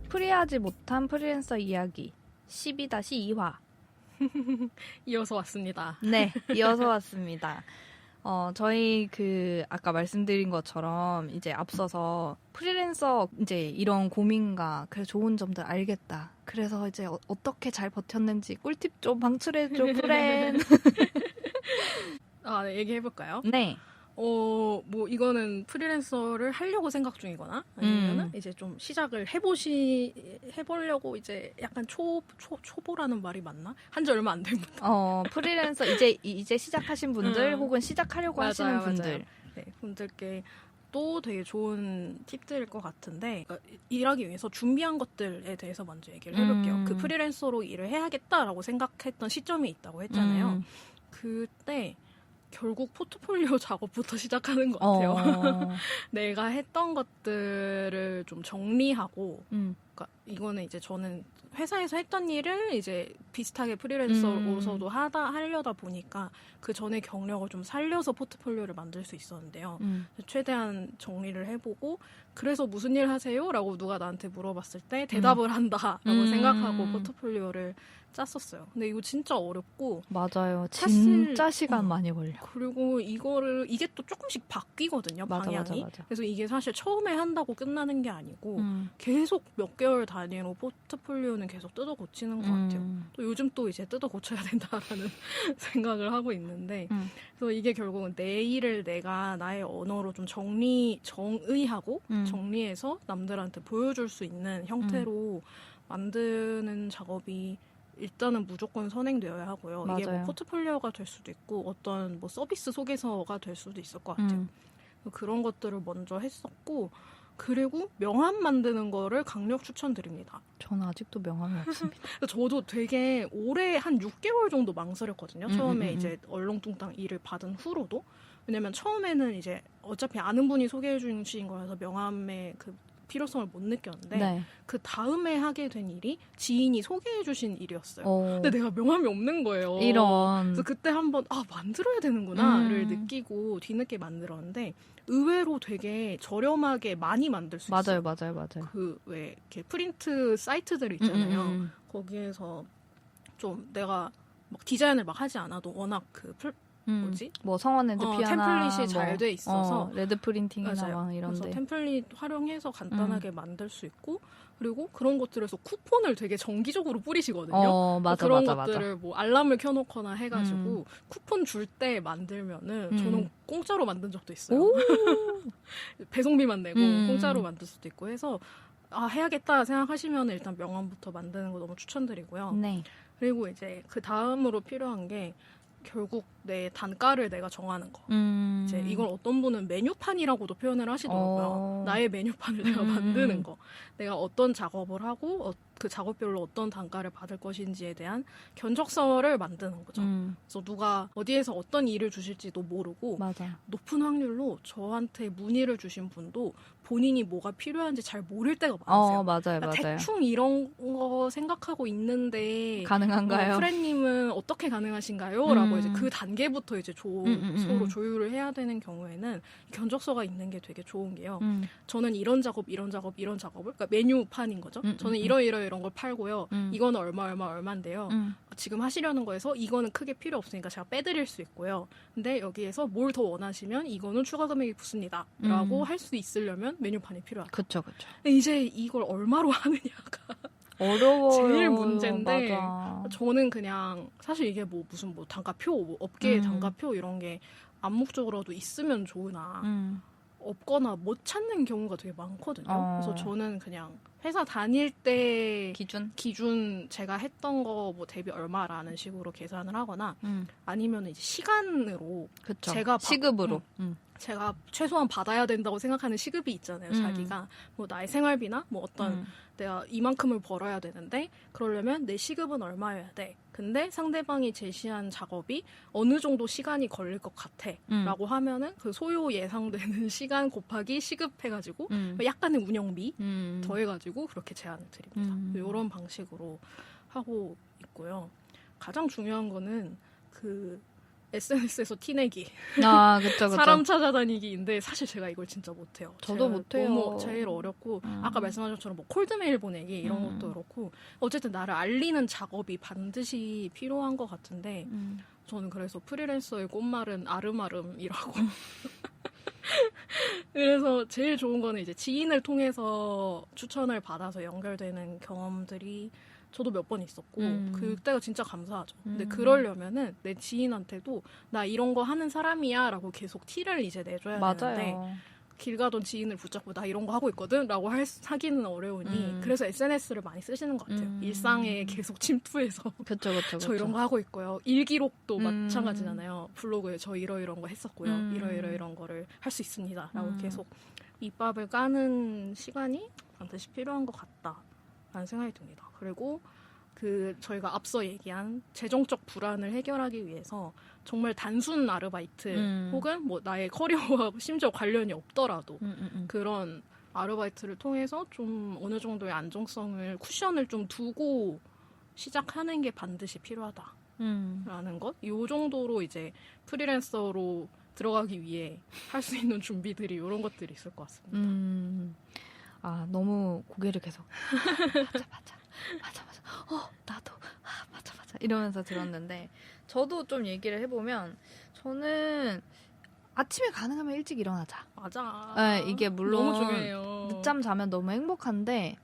풀이하지 못한 프리랜서 이야기 12-2화 이어서 왔습니다. 네, 이어서 왔습니다. 저희 아까 말씀드린 것처럼 이제 앞서서 프리랜서 이제 이런 고민과 그 좋은 점들 알겠다. 그래서 이제 어떻게 잘 버텼는지 꿀팁 좀 방출해줘, 프렌. 네, 얘기해볼까요? 네. 뭐 이거는 프리랜서를 하려고 생각 중이거나 아니면은 이제 좀 시작을 해보려고 이제 약간 초보라는 말이 맞나? 한지 얼마 안 된 분들. 프리랜서 이제 시작하신 분들 혹은 시작하려고 맞아요, 하시는 분들. 맞아요. 네, 분들께 또 되게 좋은 팁들일 것 같은데 일하기 위해서 준비한 것들에 대해서 먼저 얘기를 해볼게요. 그 프리랜서로 일을 해야겠다라고 생각했던 시점이 있다고 했잖아요. 그때 결국 포트폴리오 작업부터 시작하는 것 같아요. 내가 했던 것들을 좀 정리하고, 그러니까 이거는 이제 저는 회사에서 했던 일을 이제 비슷하게 프리랜서로서도 하려다 보니까 그 전에 경력을 좀 살려서 포트폴리오를 만들 수 있었는데요. 최대한 정리를 해보고, 그래서 무슨 일 하세요? 라고 누가 나한테 물어봤을 때 대답을 한다라고 생각하고 포트폴리오를 짰었어요. 근데 이거 진짜 어렵고. 맞아요. 진짜 시간 많이 걸려. 그리고 이게 또 조금씩 바뀌거든요. 방향이. 맞아. 그래서 이게 사실 처음에 한다고 끝나는 게 아니고 계속 몇 개월 단위로 포트폴리오는 계속 뜯어 고치는 것 같아요. 또 요즘 또 이제 뜯어 고쳐야 된다라는 생각을 하고 있는데 그래서 이게 결국은 내 일을 내가 나의 언어로 좀 정의하고 정리해서 남들한테 보여줄 수 있는 형태로 만드는 작업이 일단은 무조건 선행되어야 하고요. 맞아요. 이게 뭐 포트폴리오가 될 수도 있고 어떤 뭐 서비스 소개서가 될 수도 있을 것 같아요. 그런 것들을 먼저 했었고 그리고 명함 만드는 거를 강력 추천드립니다. 저는 아직도 명함이 없습니다. 저도 되게 오래 한 6개월 정도 망설였거든요. 처음에 이제 얼렁뚱땅 일을 받은 후로도. 왜냐면 처음에는 이제 어차피 아는 분이 소개해 주신 거라서 명함의 그 필요성을 못 느꼈는데 네. 그 다음에 하게 된 일이 지인이 소개해 주신 일이었어요. 근데 내가 명함이 없는 거예요. 이런. 그래서 그때 한번 만들어야 되는구나를 느끼고 뒤늦게 만들었는데 의외로 되게 저렴하게 많이 만들 수 있어요. 맞아요. 그 왜 이렇게 프린트 사이트들 있잖아요. 거기에서 좀 내가 막 디자인을 막 하지 않아도 워낙 그 뭐지? 뭐 성원핸드 피아나 템플릿이 잘 돼 있어서 레드 프린팅이나 막 이런데 그래서 템플릿 활용해서 간단하게 만들 수 있고 그리고 그런 것들에서 쿠폰을 되게 정기적으로 뿌리시거든요. 그런 것들을 뭐 알람을 켜놓거나 해가지고 쿠폰 줄 때 만들면은 저는 공짜로 만든 적도 있어요. 배송비만 내고 공짜로 만들 수도 있고 해서 해야겠다 생각하시면 일단 명함부터 만드는 거 너무 추천드리고요. 네. 그리고 이제 그 다음으로 필요한 게 결국 내 단가를 내가 정하는 거. 이제 이걸 어떤 분은 메뉴판이라고도 표현을 하시더라고요. 나의 메뉴판을 내가 만드는 거. 내가 어떤 작업을 하고 그 작업별로 어떤 단가를 받을 것인지에 대한 견적서를 만드는 거죠. 그래서 누가 어디에서 어떤 일을 주실지도 모르고 높은 확률로 저한테 문의를 주신 분도 본인이 뭐가 필요한지 잘 모를 때가 많으세요. 맞아요. 대충 이런 거 생각하고 있는데 가능한가요? 프렌님은 어떻게 가능하신가요? 라고 이제 그 단계부터 이제 서로 조율을 해야 되는 경우에는 견적서가 있는 게 되게 좋은 게요. 저는 이런 작업을 그러니까 메뉴판인 거죠. 저는 이런 걸 팔고요. 이거는 얼마인데요. 지금 하시려는 거에서 이거는 크게 필요 없으니까 제가 빼드릴 수 있고요. 근데 여기에서 뭘 더 원하시면 이거는 추가 금액이 붙습니다. 라고 할 수 있으려면 메뉴판이 필요하죠. 그쵸. 근데 이제 이걸 얼마로 하느냐가 어려워요. 제일 문제인데 맞아. 저는 그냥 사실 이게 뭐 무슨 뭐 단가표, 뭐 업계의 단가표 이런 게 암묵적으로도 있으면 좋으나 없거나 못 찾는 경우가 되게 많거든요. 그래서 저는 그냥 회사 다닐 때 기준 제가 했던 거 뭐 대비 얼마라는 식으로 계산을 하거나 아니면 이제 시간으로 제가 시급으로 제가 최소한 받아야 된다고 생각하는 시급이 있잖아요. 자기가 뭐 나의 생활비나 뭐 어떤 내가 이만큼을 벌어야 되는데 그러려면 내 시급은 얼마여야 돼. 근데 상대방이 제시한 작업이 어느 정도 시간이 걸릴 것 같아 라고 하면은 그 소요 예상되는 시간 곱하기 시급 해가지고 약간의 운영비 더해가지고 그렇게 제안을 드립니다. 이런 방식으로 하고 있고요. 가장 중요한 거는 그 SNS에서 티내기, 아, 그쵸. 사람 찾아다니기인데 사실 제가 이걸 진짜 못해요. 저도 못해요. 너무 제일 어렵고 아까 말씀하신 것처럼 뭐 콜드메일 보내기 이런 것도 그렇고 어쨌든 나를 알리는 작업이 반드시 필요한 것 같은데 저는 그래서 프리랜서의 꽃말은 아름아름이라고 그래서 제일 좋은 거는 이제 지인을 통해서 추천을 받아서 연결되는 경험들이 저도 몇 번 있었고 그때가 진짜 감사하죠. 근데 그러려면은 내 지인한테도 나 이런 거 하는 사람이야 라고 계속 티를 이제 내줘야 되는데 맞아요. 길 가던 지인을 붙잡고 나 이런 거 하고 있거든 라고 하기는 어려우니 그래서 SNS를 많이 쓰시는 것 같아요. 일상에 계속 침투해서 그쵸. 저 이런 거 하고 있고요. 일기록도 마찬가지잖아요. 블로그에 저 이런 거 했었고요. 이런 거를 할 수 있습니다 라고 계속 밑밥을 까는 시간이 반드시 필요한 것 같다라는 생각이 듭니다. 그리고 저희가 앞서 얘기한 재정적 불안을 해결하기 위해서 정말 단순 아르바이트 혹은 뭐 나의 커리어와 심지어 관련이 없더라도 그런 아르바이트를 통해서 좀 어느 정도의 안정성을 쿠션을 좀 두고 시작하는 게 반드시 필요하다라는 것. 이 정도로 이제 프리랜서로 들어가기 위해 할 수 있는 준비들이 이런 것들이 있을 것 같습니다. 아, 너무 고개를 계속 맞아. 나도 맞아 이러면서 들었는데 저도 좀 얘기를 해보면 저는 아침에 가능하면 일찍 일어나자. 맞아. 네, 이게 물론 너무 중요해요. 늦잠 자면 너무 행복한데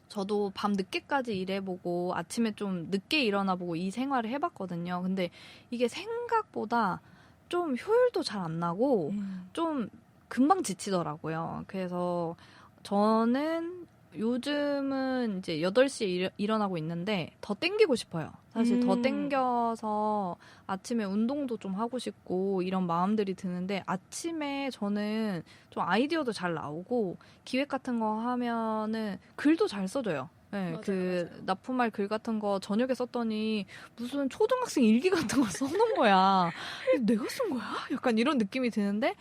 저도 밤 늦게까지 일해보고 아침에 좀 늦게 일어나보고 이 생활을 해봤거든요. 근데 이게 생각보다 좀 효율도 잘 안 나고 좀 금방 지치더라고요. 그래서 저는 요즘은 이제 8시에 일어나고 있는데 더 땡기고 싶어요. 사실 더 땡겨서 아침에 운동도 좀 하고 싶고 이런 마음들이 드는데 아침에 저는 좀 아이디어도 잘 나오고 기획 같은 거 하면은 글도 잘 써줘요. 네, 맞아요. 납품할 글 같은 거 저녁에 썼더니 무슨 초등학생 일기 같은 거 써놓은 거야. 내가 쓴 거야? 약간 이런 느낌이 드는데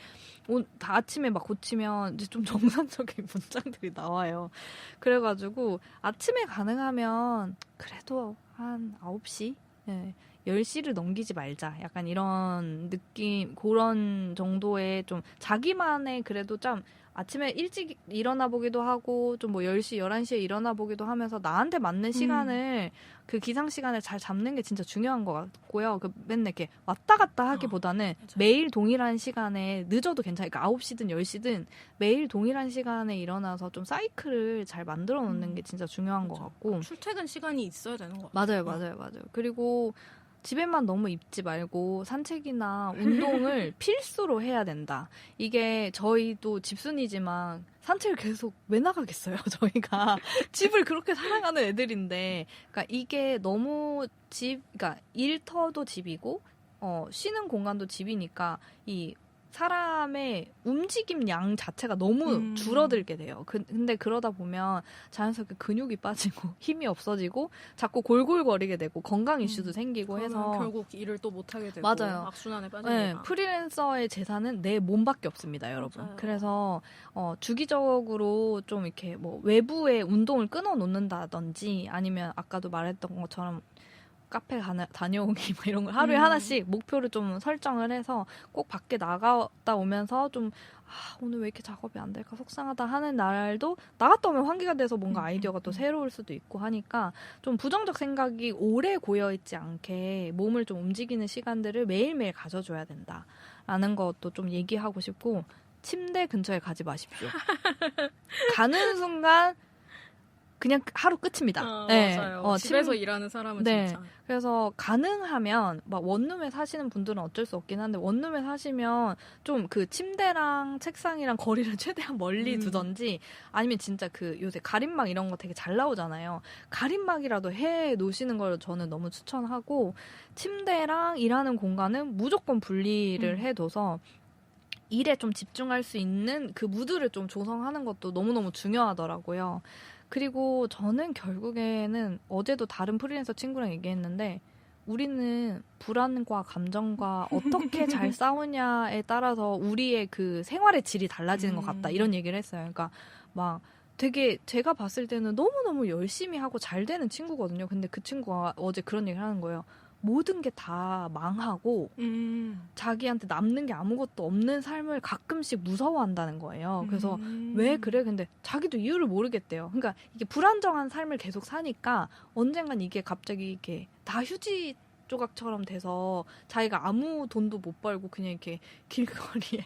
다 아침에 막 고치면 이제 좀 정상적인 문장들이 나와요. 그래가지고 아침에 가능하면 그래도 한 9시? 네, 10시를 넘기지 말자. 약간 이런 느낌, 그런 정도의 좀 자기만의 그래도 좀 아침에 일찍 일어나 보기도 하고 좀 뭐 10시, 11시에 일어나 보기도 하면서 나한테 맞는 시간을 그 기상 시간을 잘 잡는 게 진짜 중요한 것 같고요. 맨날 이렇게 왔다 갔다 하기보다는 매일 동일한 시간에 늦어도 괜찮으니까 9시든 10시든 매일 동일한 시간에 일어나서 좀 사이클을 잘 만들어 놓는 게 진짜 중요한 것 같고 출퇴근 시간이 있어야 되는 것 같아요. 맞아요. 그리고 집에만 너무 있지 말고 산책이나 운동을 필수로 해야 된다. 이게 저희도 집순이지만 산책을 계속 왜 나가겠어요, 저희가. 집을 그렇게 사랑하는 애들인데. 그러니까 이게 너무 그러니까 일터도 집이고, 쉬는 공간도 집이니까 이 사람의 움직임 양 자체가 너무 줄어들게 돼요. 근데 그러다 보면 자연스럽게 근육이 빠지고 힘이 없어지고 자꾸 골골거리게 되고 건강 이슈도 생기고 해서 결국 일을 또 못하게 되고 맞아요. 악순환에 빠지니까. 네, 프리랜서의 재산은 내 몸밖에 없습니다, 여러분. 맞아요. 그래서 주기적으로 좀 이렇게 뭐 외부의 운동을 끊어 놓는다든지 아니면 아까도 말했던 것처럼 카페 다녀오기 뭐 이런 걸 하루에 하나씩 목표를 좀 설정을 해서 꼭 밖에 나갔다 오면서 좀 오늘 왜 이렇게 작업이 안 될까 속상하다 하는 날도 나갔다 오면 환기가 돼서 뭔가 아이디어가 또 새로울 수도 있고 하니까 좀 부정적 생각이 오래 고여있지 않게 몸을 좀 움직이는 시간들을 매일매일 가져줘야 된다라는 것도 좀 얘기하고 싶고 침대 근처에 가지 마십시오. 가는 순간 그냥 하루 끝입니다. 네. 맞아요. 집에서 일하는 사람은 네. 진짜. 그래서 가능하면 막 원룸에 사시는 분들은 어쩔 수 없긴 한데 원룸에 사시면 좀 그 침대랑 책상이랑 거리를 최대한 멀리 두던지 아니면 진짜 요새 가림막 이런 거 되게 잘 나오잖아요. 가림막이라도 해 놓으시는 걸 저는 너무 추천하고 침대랑 일하는 공간은 무조건 분리를 해둬서 일에 좀 집중할 수 있는 그 무드를 좀 조성하는 것도 너무너무 중요하더라고요. 그리고 저는 결국에는 어제도 다른 프리랜서 친구랑 얘기했는데 우리는 불안과 감정과 어떻게 잘 싸우냐에 따라서 우리의 그 생활의 질이 달라지는 것 같다. 이런 얘기를 했어요. 그러니까 막 되게 제가 봤을 때는 너무너무 열심히 하고 잘 되는 친구거든요. 근데 그 친구가 어제 그런 얘기를 하는 거예요. 모든 게 다 망하고 자기한테 남는 게 아무것도 없는 삶을 가끔씩 무서워한다는 거예요. 그래서 왜 그래? 근데 자기도 이유를 모르겠대요. 그러니까 이게 불안정한 삶을 계속 사니까 언젠간 이게 갑자기 이렇게 다 휴지 조각처럼 돼서 자기가 아무 돈도 못 벌고 그냥 이렇게 길거리에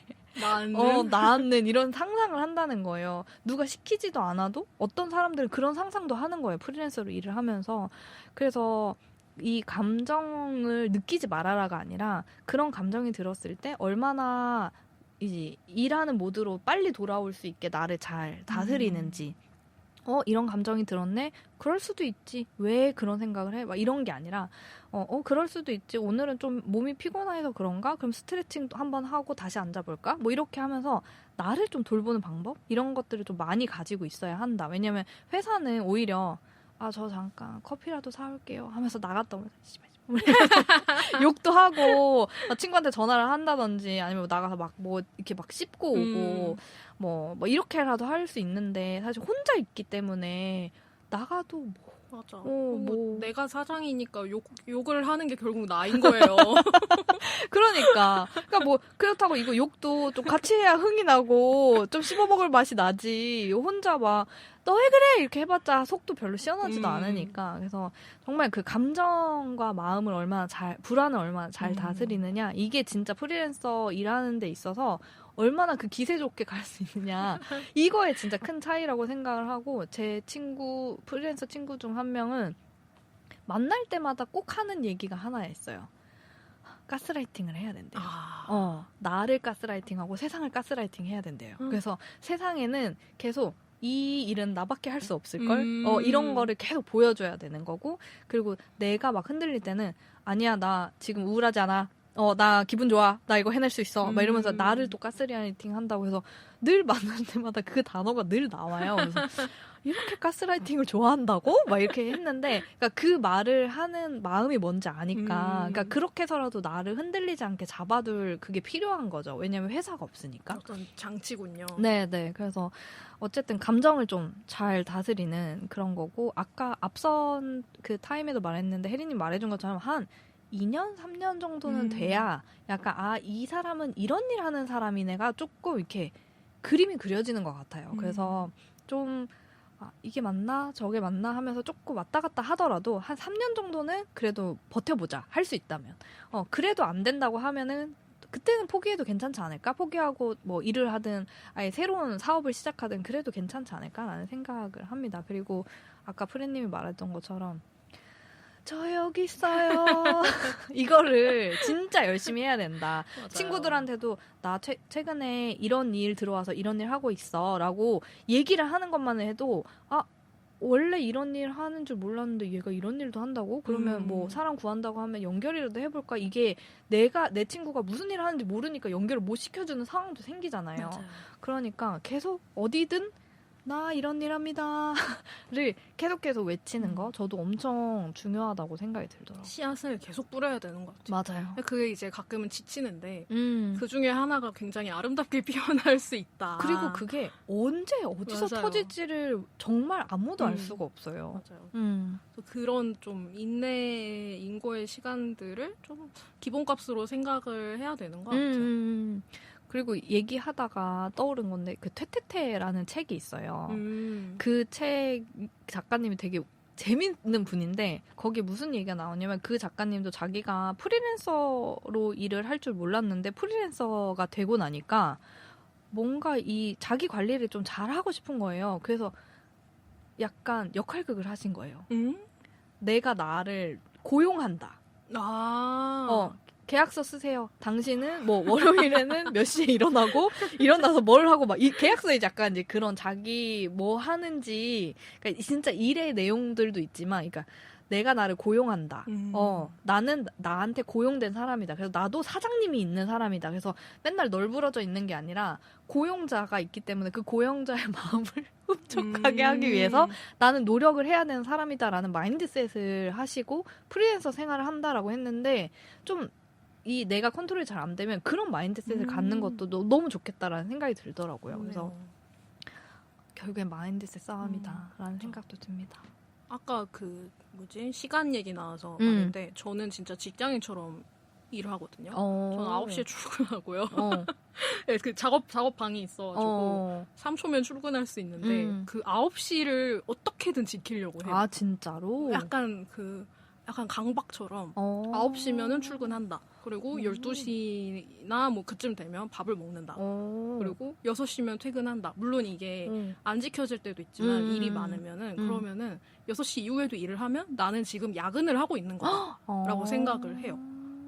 나앉는 이런 상상을 한다는 거예요. 누가 시키지도 않아도 어떤 사람들은 그런 상상도 하는 거예요. 프리랜서로 일을 하면서. 그래서 이 감정을 느끼지 말아라가 아니라 그런 감정이 들었을 때 얼마나 이제 일하는 모드로 빨리 돌아올 수 있게 나를 잘 다스리는지 이런 감정이 들었네? 그럴 수도 있지. 왜 그런 생각을 해? 막 이런 게 아니라, 그럴 수도 있지. 오늘은 좀 몸이 피곤해서 그런가? 그럼 스트레칭도 한번 하고 다시 앉아볼까? 뭐 이렇게 하면서 나를 좀 돌보는 방법? 이런 것들을 좀 많이 가지고 있어야 한다. 왜냐면 회사는 오히려, 저 잠깐 커피라도 사올게요 하면서 나갔다 오면, 욕도 하고 친구한테 전화를 한다든지 아니면 나가서 막 뭐 이렇게 막 씹고 오고 뭐 이렇게라도 할 수 있는데 사실 혼자 있기 때문에 나가도 맞아. 뭐 내가 사장이니까 욕을 하는 게 결국 나인 거예요. 그러니까 뭐 그렇다고 이거 욕도 좀 같이 해야 흥이 나고 좀 씹어먹을 맛이 나지. 혼자 막 너 왜 그래 이렇게 해봤자 속도 별로 시원하지도 않으니까. 그래서 정말 그 감정과 마음을 불안을 얼마나 잘 다스리느냐, 이게 진짜 프리랜서 일하는 데 있어서 얼마나 그 기세 좋게 갈 수 있느냐, 이거에 진짜 큰 차이라고 생각을 하고, 제 프리랜서 친구 중 한 명은 만날 때마다 꼭 하는 얘기가 하나 있어요. 가스라이팅을 해야 된대요. 나를 가스라이팅하고 세상을 가스라이팅 해야 된대요. 그래서 세상에는 계속 이 일은 나밖에 할 수 없을걸? 이런 거를 계속 보여줘야 되는 거고, 그리고 내가 막 흔들릴 때는 아니야, 나 지금 우울하지 않아. 나 기분 좋아. 나 이거 해낼 수 있어. 막 이러면서 나를 또 가스라이팅 한다고 해서 늘 만날 때마다 그 단어가 늘 나와요. 그래서 이렇게 가스라이팅을 좋아한다고? 막 이렇게 했는데, 그러니까 그 말을 하는 마음이 뭔지 아니까, 그러니까 그렇게 해서라도 나를 흔들리지 않게 잡아둘 그게 필요한 거죠. 왜냐면 회사가 없으니까. 어떤 장치군요. 네네. 그래서 어쨌든 감정을 좀 잘 다스리는 그런 거고, 아까 앞선 그 타임에도 말했는데 혜리님 말해준 것처럼 한 2년, 3년 정도는 돼야 약간 이 사람은 이런 일 하는 사람이네가 조금 이렇게 그림이 그려지는 것 같아요. 그래서 좀 이게 맞나 저게 맞나 하면서 조금 왔다 갔다 하더라도 한 3년 정도는 그래도 버텨보자, 할 수 있다면. 그래도 안 된다고 하면은 그때는 포기해도 괜찮지 않을까? 포기하고 뭐 일을 하든 아예 새로운 사업을 시작하든 그래도 괜찮지 않을까라는 생각을 합니다. 그리고 아까 프렌님이 말했던 것처럼 저 여기 있어요. 이거를 진짜 열심히 해야 된다. 맞아요. 친구들한테도 나 최근에 이런 일 들어와서 이런 일 하고 있어 라고 얘기를 하는 것만 해도 원래 이런 일 하는 줄 몰랐는데 얘가 이런 일도 한다고? 그러면 뭐 사람 구한다고 하면 연결이라도 해볼까? 이게 내 친구가 무슨 일을 하는지 모르니까 연결을 못 시켜주는 상황도 생기잖아요. 맞아요. 그러니까 계속 어디든 나 이런 일 합니다 를 계속 외치는 거 저도 엄청 중요하다고 생각이 들더라고요. 씨앗을 계속 뿌려야 되는 것 같아요. 맞아요. 그게 이제 가끔은 지치는데 그 중에 하나가 굉장히 아름답게 피어날 수 있다. 그리고 그게 언제 어디서 맞아요. 터질지를 정말 아무도 알 수가 없어요. 맞아요. 그런 좀 인고의 시간들을 좀 기본값으로 생각을 해야 되는 것 같아요. 그리고 얘기하다가 떠오른 건데 그 퇴퇴퇴라는 책이 있어요. 그 책 작가님이 되게 재밌는 분인데 거기에 무슨 얘기가 나오냐면 그 작가님도 자기가 프리랜서로 일을 할 줄 몰랐는데 프리랜서가 되고 나니까 뭔가 이 자기 관리를 좀 잘하고 싶은 거예요. 그래서 약간 역할극을 하신 거예요. 내가 나를 고용한다. 계약서 쓰세요. 당신은 뭐 월요일에는 몇 시에 일어나서 뭘 하고 막 이 계약서에 약간 이제 그런 자기 뭐 하는지, 그러니까 진짜 일의 내용들도 있지만, 그러니까 내가 나를 고용한다. 나는 나한테 고용된 사람이다. 그래서 나도 사장님이 있는 사람이다. 그래서 맨날 널브러져 있는 게 아니라 고용자가 있기 때문에 그 고용자의 마음을 흡족하게 하기 위해서 나는 노력을 해야 되는 사람이다라는 마인드셋을 하시고 프리랜서 생활을 한다라고 했는데 좀 내가 컨트롤이 잘 안 되면 그런 마인드셋을 갖는 것도 너무 좋겠다라는 생각이 들더라고요. 그래서 결국엔 마인드셋 싸움이다라는 생각도 듭니다. 아까 시간 얘기 나와서 말인데 저는 진짜 직장인처럼 일을 하거든요. 저는 9시에 출근하고요. 네, 그 작업방이 있어가지고 3초면 출근할 수 있는데 그 9시를 어떻게든 지키려고 해요. 아, 진짜로? 약간 강박처럼 9시면은 출근한다. 그리고 12시나 뭐 그쯤 되면 밥을 먹는다. 그리고 6시면 퇴근한다. 물론 이게 안 지켜질 때도 있지만 일이 많으면은 그러면은 6시 이후에도 일을 하면 나는 지금 야근을 하고 있는 거다라고 생각을 해요.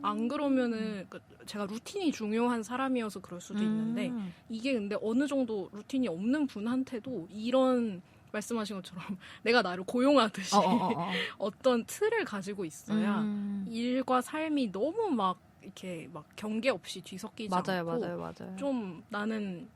안 그러면은 제가 루틴이 중요한 사람이어서 그럴 수도 있는데 이게 근데 어느 정도 루틴이 없는 분한테도 이런 말씀하신 것처럼 내가 나를 고용하듯이 어떤 틀을 가지고 있어야 일과 삶이 너무 막 이렇게 막 경계 없이 뒤섞이지 맞아요, 않고 맞아요. 좀 나는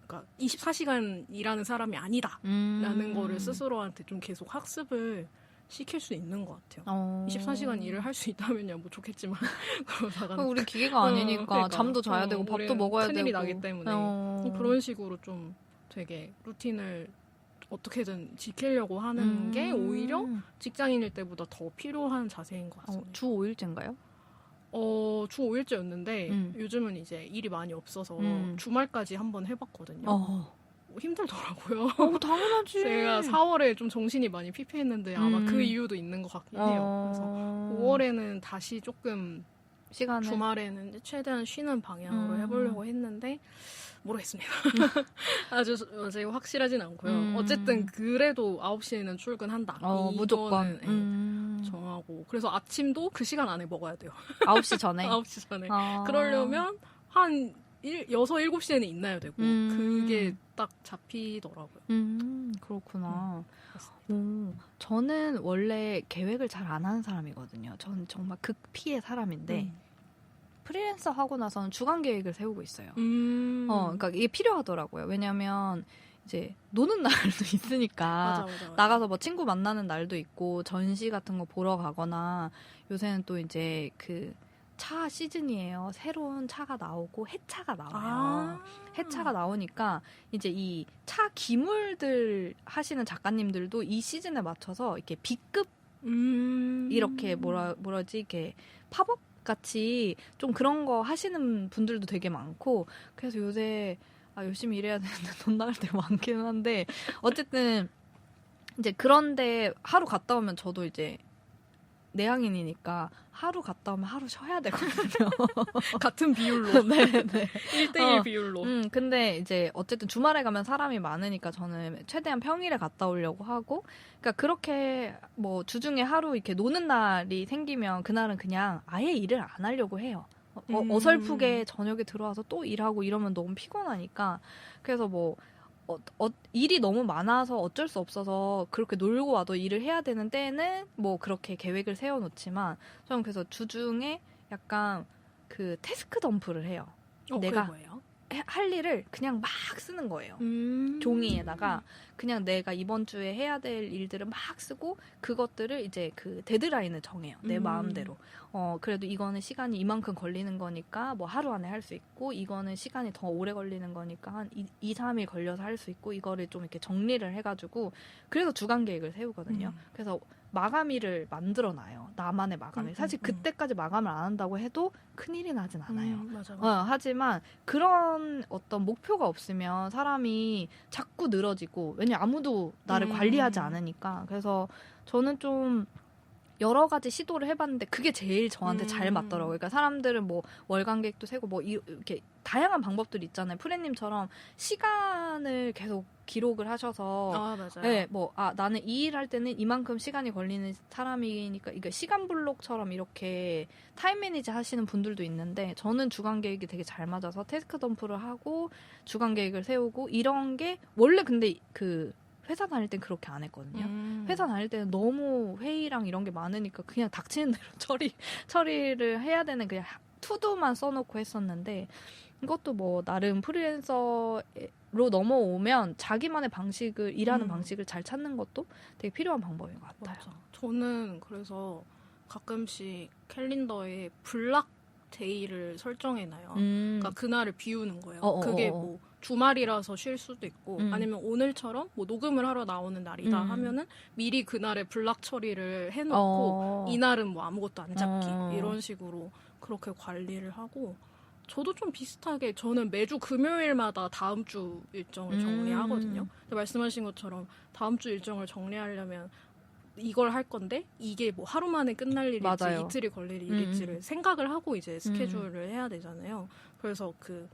그러니까 24시간 일하는 사람이 아니다라는 거를 스스로한테 좀 계속 학습을 시킬 수 있는 것 같아요. 24시간 일을 할 수 있다면야 뭐 좋겠지만 그러다가는 우리 기계가 아니니까 그러니까. 잠도 자야 되고 밥도 먹어야 큰일이 되고 나기 때문에 그런 식으로 좀 되게 루틴을 어떻게든 지키려고 하는 게 오히려 직장인일 때보다 더 필요한 자세인 것 같습니다. 주 5일제인가요? 주 5일째였는데 요즘은 이제 일이 많이 없어서 주말까지 한번 해봤거든요. 힘들더라고요. 당연하지. 제가 4월에 좀 정신이 많이 피폐했는데 아마 그 이유도 있는 것 같긴 해요. 그래서 5월에는 다시 조금 주말에는 최대한 쉬는 방향으로 해보려고 했는데 모르겠습니다. 아주 확실하진 않고요. 어쨌든 그래도 9시에는 출근한다. 무조건 정하고 그래서 아침도 그 시간 안에 먹어야 돼요. 9시 전에? 9시 전에. 그러려면 한 6, 7시에는 있나야 되고 그게 딱 잡히더라고요. 그렇구나. 저는 원래 계획을 잘 안 하는 사람이거든요. 저는 정말 극피의 사람인데 프리랜서 하고 나서는 주간 계획을 세우고 있어요. 그러니까 이게 필요하더라고요. 왜냐하면 이제 노는 날도 있으니까 맞아. 나가서 뭐 친구 만나는 날도 있고 전시 같은 거 보러 가거나 요새는 또 이제 그 차 시즌이에요. 새로운 차가 나오고 해차가 나와요. 해차가 나오니까 이제 이 차 기물들 하시는 작가님들도 이 시즌에 맞춰서 이렇게 B급 이렇게 뭐라지 이렇게 팝업 같이 좀 그런 거 하시는 분들도 되게 많고 그래서 요새 열심히 일해야 되는데 돈 나갈 때 많기는 한데 어쨌든 이제 그런데 하루 갔다 오면 저도 이제 내향인이니까 하루 갔다 오면 하루 쉬어야 되거든요. 같은 비율로. 네. 1대1 비율로. 근데 이제 어쨌든 주말에 가면 사람이 많으니까 저는 최대한 평일에 갔다 오려고 하고 그러니까 그렇게 뭐 주중에 하루 이렇게 노는 날이 생기면 그날은 그냥 아예 일을 안 하려고 해요. 어설프게 저녁에 들어와서 또 일하고 이러면 너무 피곤하니까 그래서 뭐 일이 너무 많아서 어쩔 수 없어서 그렇게 놀고 와도 일을 해야 되는 때는 뭐 그렇게 계획을 세워놓지만 저는 그래서 주중에 약간 그 태스크 덤프를 해요. 내가 그게 뭐예요? 할 일을 그냥 막 쓰는 거예요. 종이에다가 그냥 내가 이번 주에 해야 될 일들을 막 쓰고 그것들을 이제 그 데드라인을 정해요. 내 마음대로. 그래도 이거는 시간이 이만큼 걸리는 거니까 뭐 하루 안에 할 수 있고 이거는 시간이 더 오래 걸리는 거니까 한 2, 3일 걸려서 할 수 있고 이거를 좀 이렇게 정리를 해가지고 그래서 주간 계획을 세우거든요. 그래서 마감일을 만들어놔요. 나만의 마감일. 사실 그때까지 마감을 안 한다고 해도 큰일이 나진 않아요. 맞아. 하지만 그런 어떤 목표가 없으면 사람이 자꾸 늘어지고 왜냐면 아무도 나를 관리하지 않으니까 그래서 저는 좀 여러 가지 시도를 해봤는데 그게 제일 저한테 잘 맞더라고요. 그러니까 사람들은 뭐 월간 계획도 세고 뭐 이렇게 다양한 방법들이 있잖아요. 프레님처럼 시간을 계속 기록을 하셔서 맞아요. 네, 나는 이 일 할 때는 이만큼 시간이 걸리는 사람이니까 이게 시간 블록처럼 이렇게 타임 매니지 하시는 분들도 있는데 저는 주간 계획이 되게 잘 맞아서 태스크 덤프를 하고 주간 계획을 세우고 이런 게 원래 근데 그 회사 다닐 땐 그렇게 안 했거든요. 회사 다닐 때는 너무 회의랑 이런 게 많으니까 그냥 닥치는 대로 처리를 해야 되는 그냥 투두만 써놓고 했었는데 이것도 뭐 나름 프리랜서로 넘어오면 자기만의 방식을 일하는 방식을 잘 찾는 것도 되게 필요한 방법인 것 같아요. 맞아. 저는 그래서 가끔씩 캘린더에 블락 데이를 설정해놔요. 그러니까 그날을 비우는 거예요. 그게 뭐 주말이라서 쉴 수도 있고 아니면 오늘처럼 뭐 녹음을 하러 나오는 날이다 하면은 미리 그날에 블락 처리를 해놓고 이날은 뭐 아무것도 안 잡기 이런 식으로 그렇게 관리를 하고 저도 좀 비슷하게 저는 매주 금요일마다 다음 주 일정을 정리하거든요. 근데 말씀하신 것처럼 다음 주 일정을 정리하려면 이걸 할 건데 이게 뭐 하루 만에 끝날 일일지 맞아요. 이틀이 걸릴 일일지를 생각을 하고 이제 스케줄을 해야 되잖아요. 그래서 그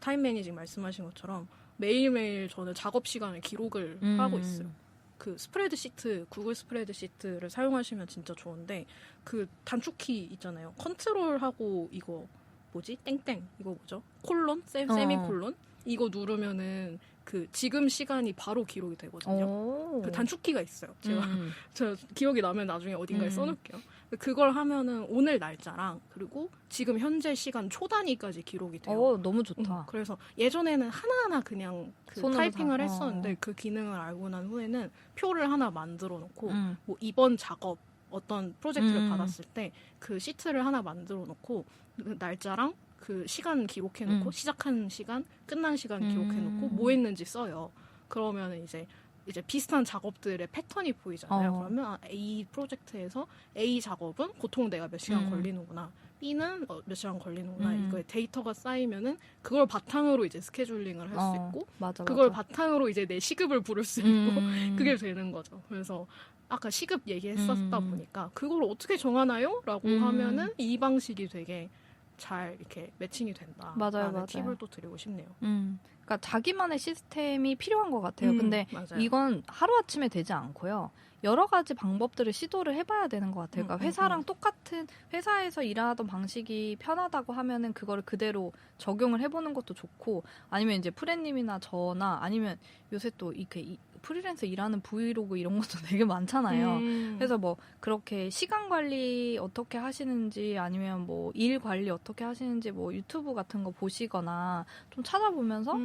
타임 매니징 말씀하신 것처럼 매일매일 저는 작업 시간을 기록을 하고 있어요. 그 스프레드시트, 구글 스프레드시트를 사용하시면 진짜 좋은데 그 단축키 있잖아요. 컨트롤하고 이거 뭐지? 땡땡 이거 뭐죠? 콜론? 세미콜론? 이거 누르면은 그 지금 시간이 바로 기록이 되거든요. 그 단축키가 있어요. 제가 기억이 나면 나중에 어딘가에 써놓을게요. 그걸 하면은 오늘 날짜랑 그리고 지금 현재 시간 초 단위까지 기록이 돼요. 너무 좋다. 그래서 예전에는 하나하나 그냥 그 타이핑을 다, 했었는데 그 기능을 알고 난 후에는 표를 하나 만들어 놓고 뭐 이번 작업 어떤 프로젝트를 받았을 때 그 시트를 하나 만들어 놓고 그 날짜랑 그 시간 기록해놓고 시작한 시간, 끝난 시간 기록해놓고 뭐 했는지 써요. 그러면 이제 비슷한 작업들의 패턴이 보이잖아요. 그러면 A 프로젝트에서 A 작업은 보통 내가 몇 시간 걸리는구나. B는 몇 시간 걸리는구나. 이거에 데이터가 쌓이면은 그걸 바탕으로 이제 스케줄링을 할 수 있고 그걸 바탕으로 이제 내 시급을 부를 수 있고 그게 되는 거죠. 그래서 아까 시급 얘기했었다 보니까 그걸 어떻게 정하나요? 라고 하면은 이 방식이 되게 잘 이렇게 매칭이 된다. 맞아요. 팁을 또 드리고 싶네요. 그러니까 자기만의 시스템이 필요한 것 같아요. 근데 맞아요. 이건 하루아침에 되지 않고요. 여러 가지 방법들을 시도를 해봐야 되는 것 같아요. 그러니까 회사랑 똑같은 회사에서 일하던 방식이 편하다고 하면은 그거를 그대로 적용을 해보는 것도 좋고 아니면 이제 프레님이나 저나 아니면 요새 또 이렇게 프리랜서 일하는 브이로그 이런 것도 되게 많잖아요. 그래서 뭐 그렇게 시간 관리 어떻게 하시는지 아니면 뭐 일 관리 어떻게 하시는지 뭐 유튜브 같은 거 보시거나 좀 찾아보면서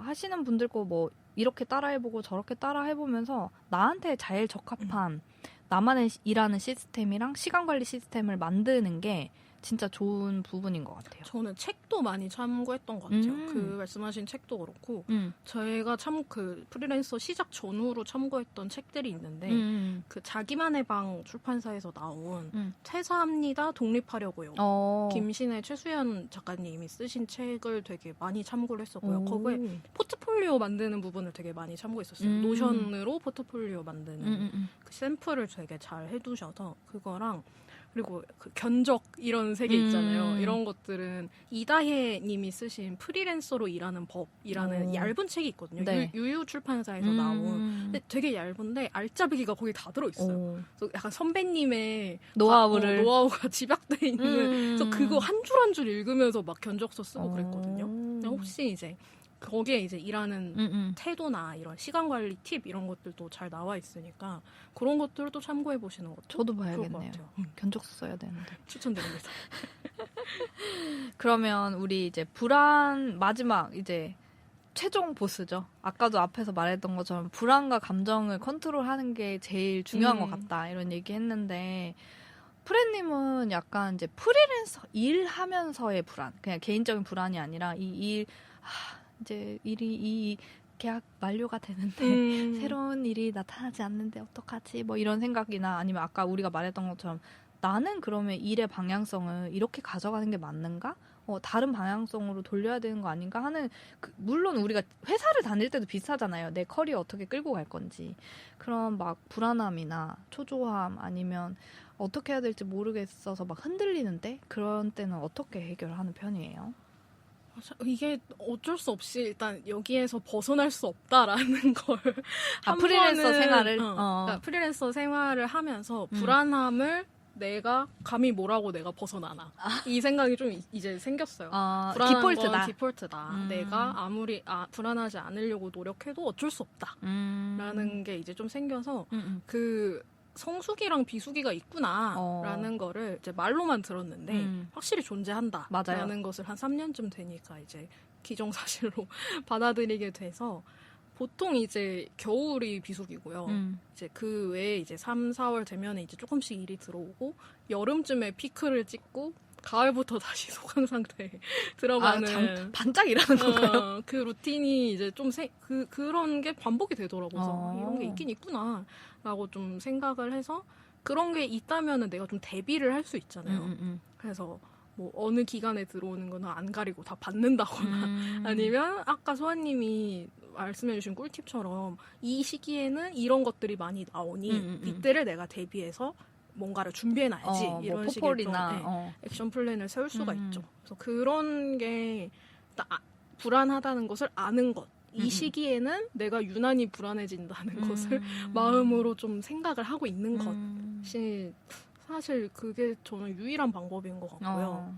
하시는 분들 거 뭐 이렇게 따라해보고 저렇게 따라해보면서 나한테 제일 적합한 나만의 일하는 시스템이랑 시간 관리 시스템을 만드는 게 진짜 좋은 부분인 것 같아요. 저는 책도 많이 참고했던 것 같아요. 그 말씀하신 책도 그렇고 저희가 그 프리랜서 시작 전후로 참고했던 책들이 있는데 그 자기만의 방 출판사에서 나온 퇴사합니다 독립하려고요. 김신혜 최수연 작가님이 쓰신 책을 되게 많이 참고를 했었고요. 거기에 포트폴리오 만드는 부분을 되게 많이 참고했었어요. 노션으로 포트폴리오 만드는 그 샘플을 되게 잘 해두셔서 그거랑 그리고 그 견적 이런 세계 있잖아요. 이런 것들은 이다혜 님이 쓰신 프리랜서로 일하는 법이라는 얇은 책이 있거든요. 네. 유유 출판사에서 나온. 근데 되게 얇은데 알짜배기가 거기 다 들어있어요. 그래서 약간 선배님의 노하우가 집약돼 있는. 그래서 그거 한 줄 한 줄 읽으면서 막 견적서 쓰고 그랬거든요. 혹시 이제 거기에 이제 일하는 태도나 이런 시간 관리 팁 이런 것들도 잘 나와 있으니까 그런 것들을 또 참고해 보시는 것도 저도 좋을 것 봐야겠네요. 같아요. 견적서 써야 되는데. 추천드립니다. 그러면 우리 이제 마지막 이제 최종 보스죠. 아까도 앞에서 말했던 것처럼 불안과 감정을 컨트롤하는 게 제일 중요한 것 같다 이런 얘기 했는데 프레님은 약간 이제 프리랜서 일하면서의 불안, 그냥 개인적인 불안이 아니라 이제 이 계약 만료가 되는데 새로운 일이 나타나지 않는데 어떡하지? 뭐 이런 생각이나 아니면 아까 우리가 말했던 것처럼 나는 그러면 일의 방향성을 이렇게 가져가는 게 맞는가? 다른 방향성으로 돌려야 되는 거 아닌가 하는 물론 우리가 회사를 다닐 때도 비슷하잖아요. 내 커리어 어떻게 끌고 갈 건지. 그런 막 불안함이나 초조함 아니면 어떻게 해야 될지 모르겠어서 막 흔들리는데 그런 때는 어떻게 해결하는 편이에요? 이게 어쩔 수 없이 일단 여기에서 벗어날 수 없다라는 걸 프리랜서 생활을 그러니까 프리랜서 생활을 하면서 불안함을 내가 감히 뭐라고 내가 벗어나나 이 생각이 좀 이제 생겼어요. 불안한 건 디폴트다. 내가 아무리 불안하지 않으려고 노력해도 어쩔 수 없다라는 게 이제 좀 생겨서 그 성수기랑 비수기가 있구나라는 거를 이제 말로만 들었는데 확실히 존재한다라는 것을 한 3년쯤 되니까 이제 기정사실로 받아들이게 돼서 보통 이제 겨울이 비수기고요. 이제 그 외에 이제 3, 4월 되면 이제 조금씩 일이 들어오고 여름쯤에 피크를 찍고 가을부터 다시 소강 상태에 들어가는 반짝이라는 건가요? 그 루틴이 이제 좀 그런 게 반복이 되더라고요. 그래서 이런 게 있긴 있구나라고 좀 생각을 해서 그런 게 있다면은 내가 좀 대비를 할 수 있잖아요. 그래서 뭐 어느 기간에 들어오는 거는 안 가리고 다 받는다거나 아니면 아까 소아님이 말씀해주신 꿀팁처럼 이 시기에는 이런 것들이 많이 나오니 이때를 내가 대비해서 뭔가를 준비해놔야지 이런 뭐 식의 좀 액션 플랜을 세울 수가 있죠. 그래서 그런 게 불안하다는 것을 아는 것. 이 시기에는 내가 유난히 불안해진다는 것을 마음으로 좀 생각을 하고 있는 것이 사실 그게 저는 유일한 방법인 것 같고요.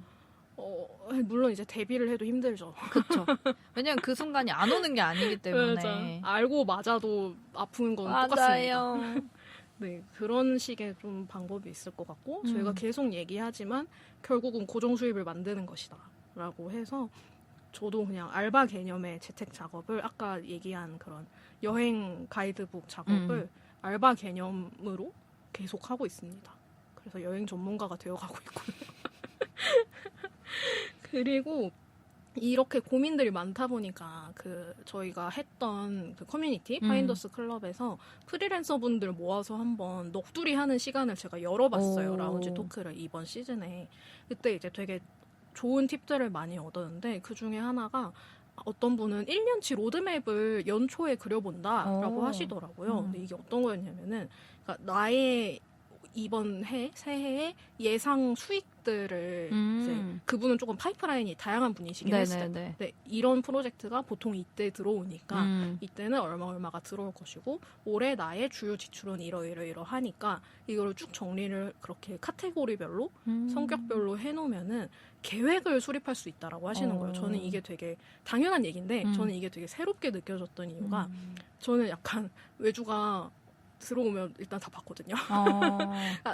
물론 이제 대비를 해도 힘들죠. 그렇죠. 왜냐면 그 순간이 안 오는 게 아니기 때문에. 알고 맞아도 아픈 건 똑같습니다. 네, 그런 식의 좀 방법이 있을 것 같고 저희가 계속 얘기하지만 결국은 고정 수입을 만드는 것이다 라고 해서 저도 그냥 알바 개념의 재택 작업을 아까 얘기한 그런 여행 가이드북 작업을 알바 개념으로 계속 하고 있습니다. 그래서 여행 전문가가 되어가고 있고요. 그리고 이렇게 고민들이 많다 보니까 저희가 했던 그 커뮤니티 파인더스 클럽에서 프리랜서 분들 모아서 한번 넋두리 하는 시간을 제가 열어봤어요. 라운지 토크를 이번 시즌에. 그때 이제 되게 좋은 팁들을 많이 얻었는데 그 중에 하나가 어떤 분은 1년치 로드맵을 연초에 그려본다라고 하시더라고요. 근데 이게 어떤 거였냐면은 그러니까 나의 이번 새해의 예상 수익들을 이제 그분은 조금 파이프라인이 다양한 분이시긴 했어요. 네, 이런 프로젝트가 보통 이때 들어오니까 이때는 얼마가 들어올 것이고 올해 나의 주요 지출은 이러하니까 이거를 쭉 정리를 그렇게 카테고리별로 성격별로 해놓으면은 계획을 수립할 수 있다라고 하시는 거예요. 저는 이게 되게 당연한 얘기인데 저는 이게 되게 새롭게 느껴졌던 이유가 저는 약간 외주가 들어오면 일단 다 봤거든요.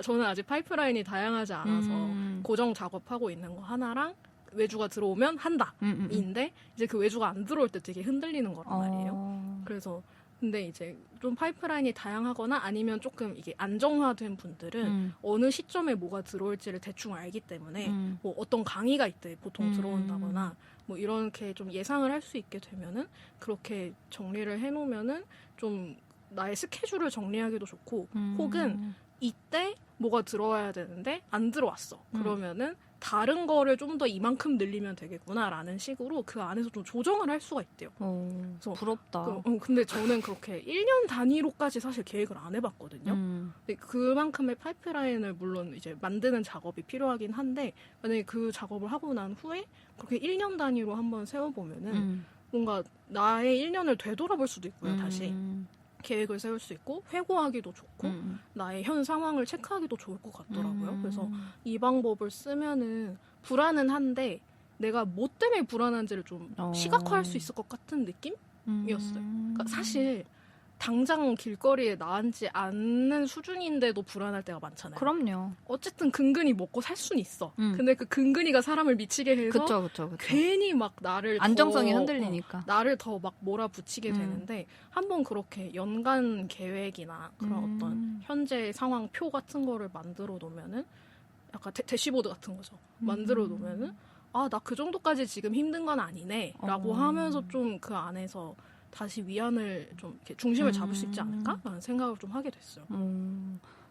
저는 아직 파이프라인이 다양하지 않아서 고정 작업하고 있는 거 하나랑 외주가 들어오면 한다인데 이제 그 외주가 안 들어올 때 되게 흔들리는 거란 말이에요. 그래서 근데 이제 좀 파이프라인이 다양하거나 아니면 조금 이게 안정화된 분들은 어느 시점에 뭐가 들어올지를 대충 알기 때문에 뭐 어떤 강의가 이때 보통 들어온다거나 뭐 이렇게 좀 예상을 할 수 있게 되면은 그렇게 정리를 해놓으면은 좀 나의 스케줄을 정리하기도 좋고 혹은 이때 뭐가 들어와야 되는데 안 들어왔어. 그러면은 다른 거를 좀 더 이만큼 늘리면 되겠구나라는 식으로 그 안에서 좀 조정을 할 수가 있대요. 그래서 부럽다. 근데 저는 그렇게 1년 단위로까지 사실 계획을 안 해봤거든요. 근데 그만큼의 파이프라인을 물론 이제 만드는 작업이 필요하긴 한데 만약에 그 작업을 하고 난 후에 그렇게 1년 단위로 한번 세워보면은 뭔가 나의 1년을 되돌아볼 수도 있고요. 다시. 계획을 세울 수 있고 회고하기도 좋고 나의 현 상황을 체크하기도 좋을 것 같더라고요. 그래서 이 방법을 쓰면은 불안은 한데 내가 뭐 때문에 불안한지를 좀 시각화할 수 있을 것 같은 느낌이었어요. 그러니까 사실 당장 길거리에 나앉지 않는 수준인데도 불안할 때가 많잖아요. 그럼요. 어쨌든 근근히 먹고 살 수는 있어. 근데 그 근근히가 사람을 미치게 해서 그쵸. 괜히 막 나를 안정성이 흔들리니까 나를 더 막 몰아붙이게 되는데 한번 그렇게 연간 계획이나 그런 어떤 현재 상황표 같은 거를 만들어 놓으면은 약간 대시보드 같은 거죠. 만들어 놓으면은 나 그 정도까지 지금 힘든 건 아니네 라고 하면서 좀 그 안에서 다시 위안을 좀 이렇게 중심을 잡을 수 있지 않을까라는 생각을 좀 하게 됐어요.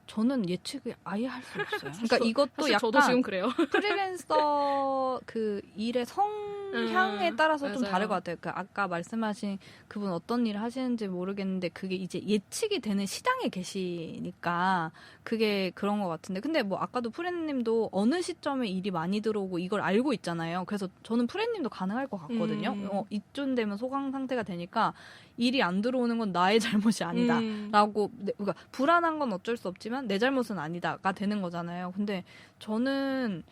저는 예측을 아예 할 수 없어요. 그러니까 이것도 약간 저도 지금 그래요. 프리랜서 그 일의 성향에 따라서 좀 맞아요. 다를 것 같아요. 그 아까 말씀하신 그분 어떤 일을 하시는지 모르겠는데 그게 이제 예측이 되는 시장에 계시니까 그게 그런 것 같은데 근데 뭐 아까도 프렌님도 어느 시점에 일이 많이 들어오고 이걸 알고 있잖아요. 그래서 저는 프렌님도 가능할 것 같거든요. 이쯤 되면 소강 상태가 되니까 일이 안 들어오는 건 나의 잘못이 아니다 라고 그러니까 불안한 건 어쩔 수 없지만 내 잘못은 아니다가 되는 거잖아요. 근데 저는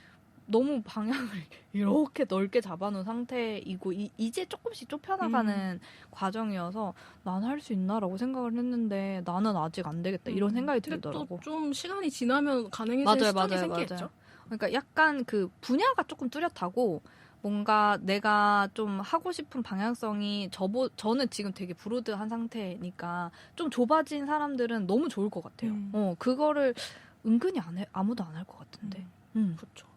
너무 방향을 이렇게 넓게 잡아놓은 상태이고 이제 조금씩 좁혀나가는 과정이어서 난 할 수 있나라고 생각을 했는데 나는 아직 안 되겠다 이런 생각이 들더라고. 좀 시간이 지나면 가능해지는 시점이 생기겠죠. 그러니까 약간 그 분야가 조금 뚜렷하고 뭔가 내가 좀 하고 싶은 방향성이 저는 지금 되게 브로드한 상태니까 좀 좁아진 사람들은 너무 좋을 것 같아요. 그거를 은근히 아무도 안 할 것 같은데. 그렇죠.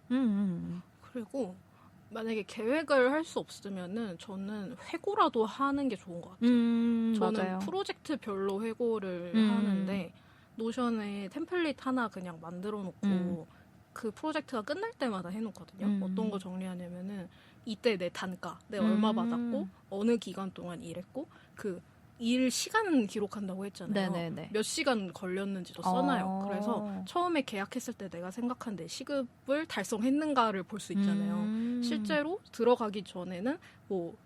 만약에 계획을 할 수 없으면은 저는 회고라도 하는 게 좋은 것 같아요. 저는 맞아요. 프로젝트별로 회고를 하는데 노션에 템플릿 하나 그냥 만들어 놓고 그 프로젝트가 끝날 때마다 해놓거든요. 어떤 거 정리하냐면은 이때 내 단가, 내 얼마 받았고 어느 기간 동안 일했고 그 일 시간 기록한다고 했잖아요. 네네네. 몇 시간 걸렸는지도 써놔요. 그래서 처음에 계약했을 때 내가 생각한 내 시급을 달성했는가를 볼 수 있잖아요. 실제로 들어가기 전에는 뭐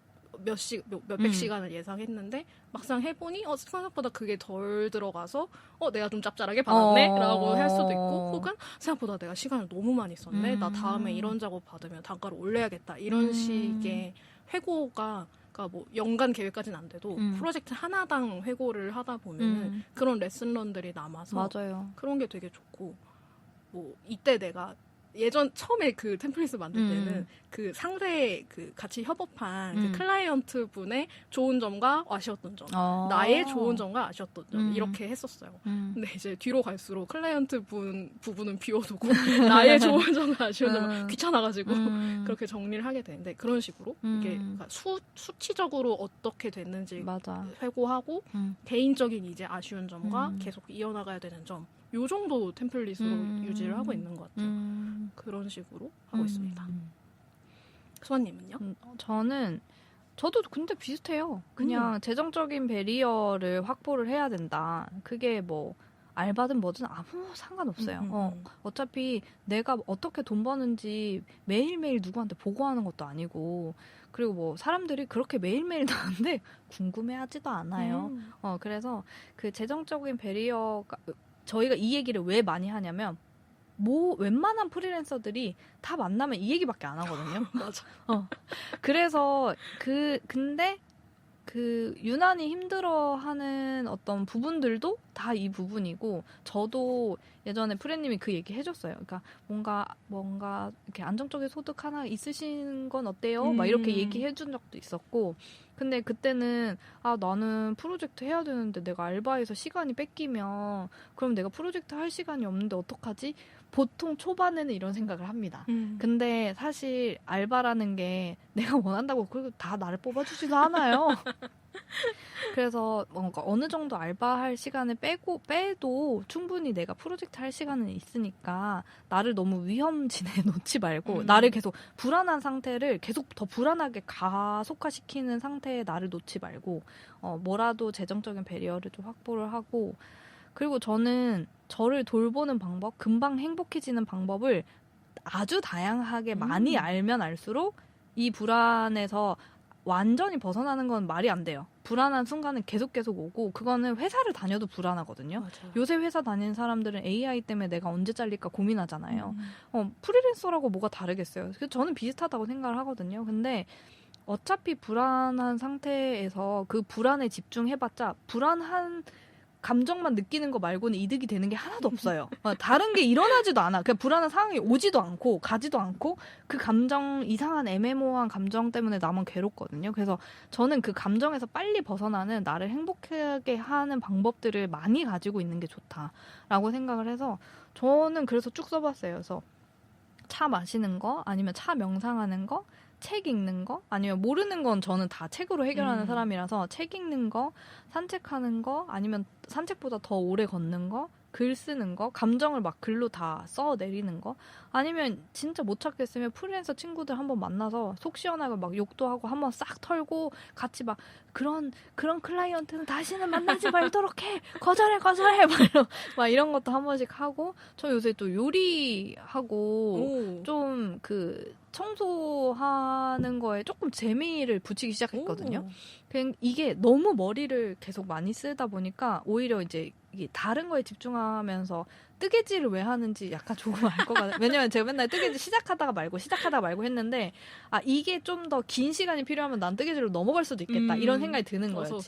몇백 시간을 예상했는데 막상 해보니 생각보다 그게 덜 들어가서 내가 좀 짭짤하게 받았네 라고 할 수도 있고 혹은 생각보다 내가 시간을 너무 많이 썼네 나 다음에 이런 작업 받으면 단가를 올려야겠다 이런 식의 회고가 그러니까 뭐 연간 계획까지는 안 돼도 프로젝트 하나당 회고를 하다 보면은 그런 레슨런들이 남아서 맞아요. 그런 게 되게 좋고 뭐 이때 내가 예전 처음에 그 템플릿을 만들 때는 그 상대 그 같이 협업한 그 클라이언트 분의 좋은 점과 아쉬웠던 점, 나의 좋은 점과 아쉬웠던 점 이렇게 했었어요. 근데 이제 뒤로 갈수록 클라이언트 부분은 비워두고 나의 좋은 점과 아쉬운 점은 귀찮아가지고 그렇게 정리를 하게 되는데 그런 식으로 이게 그러니까 수치적으로 어떻게 됐는지 맞아. 회고하고 개인적인 이제 아쉬운 점과 계속 이어나가야 되는 점. 요 정도 템플릿으로 유지를 하고 있는 것 같아요. 그런 식으로 하고 있습니다. 수아님은요? 저도 근데 비슷해요. 그냥 재정적인 배리어를 확보를 해야 된다. 그게 뭐 알바든 뭐든 아무 상관없어요. 어차피 내가 어떻게 돈 버는지 매일매일 누구한테 보고하는 것도 아니고 그리고 뭐 사람들이 그렇게 매일매일 나는데 궁금해하지도 않아요. 그래서 그 재정적인 배리어가 저희가 이 얘기를 왜 많이 하냐면 웬만한 프리랜서들이 다 만나면 이 얘기밖에 안 하거든요. 맞아. 그래서 근데 그 유난히 힘들어하는 어떤 부분들도 다 이 부분이고 저도 예전에 프레님이 그 얘기 해줬어요. 그러니까 뭔가 이렇게 안정적인 소득 하나 있으신 건 어때요? 막 이렇게 얘기해준 적도 있었고 근데 그때는 나는 프로젝트 해야 되는데 내가 알바해서 시간이 뺏기면 그럼 내가 프로젝트 할 시간이 없는데 어떡하지? 보통 초반에는 이런 생각을 합니다. 근데 사실 알바라는 게 내가 원한다고 그리고 다 나를 뽑아주지도 않아요. 그래서 뭔가 어느 정도 알바할 시간을 빼도 충분히 내가 프로젝트 할 시간은 있으니까 나를 너무 위험진에 놓지 말고 나를 계속 불안한 상태를 계속 더 불안하게 가속화시키는 상태에 나를 놓지 말고 뭐라도 재정적인 배리어를 좀 확보를 하고 그리고 저는 저를 돌보는 방법, 금방 행복해지는 방법을 아주 다양하게 많이 알면 알수록 이 불안에서 완전히 벗어나는 건 말이 안 돼요. 불안한 순간은 계속 오고 그거는 회사를 다녀도 불안하거든요. 맞아요. 요새 회사 다니는 사람들은 AI 때문에 내가 언제 잘릴까 고민하잖아요. 프리랜서라고 뭐가 다르겠어요. 그래서 저는 비슷하다고 생각을 하거든요. 근데 어차피 불안한 상태에서 그 불안에 집중해봤자 불안한 감정만 느끼는 거 말고는 이득이 되는 게 하나도 없어요. 다른 게 일어나지도 않아. 그냥 불안한 상황이 오지도 않고 가지도 않고 그 감정 이상한 애매모호한 감정 때문에 나만 괴롭거든요. 그래서 저는 그 감정에서 빨리 벗어나는 나를 행복하게 하는 방법들을 많이 가지고 있는 게 좋다라고 생각을 해서 저는 그래서 쭉 써봤어요. 그래서 차 마시는 거 아니면 차 명상하는 거 책 읽는 거 아니면 모르는 건 저는 다 책으로 해결하는 사람이라서 책 읽는 거 산책하는 거 아니면 산책보다 더 오래 걷는 거 글 쓰는 거 감정을 막 글로 다 써내리는 거 아니면 진짜 못 찾겠으면 프리랜서 친구들 한번 만나서 속 시원하게 막 욕도 하고 한번 싹 털고 같이 막 그런 클라이언트는 다시는 만나지 말도록 해 거절해 막 이런 것도 한 번씩 하고 저 요새 또 요리하고 좀 그 청소하는 거에 조금 재미를 붙이기 시작했거든요. 이게 너무 머리를 계속 많이 쓰다 보니까 오히려 이제 이게 다른 거에 집중하면서 뜨개질을 왜 하는지 약간 조금 알 것 같아요. 왜냐면 제가 맨날 뜨개질 시작하다가 말고 이게 좀 더 긴 시간이 필요하면 난 뜨개질로 넘어갈 수도 있겠다. 이런 생각이 드는 거예요.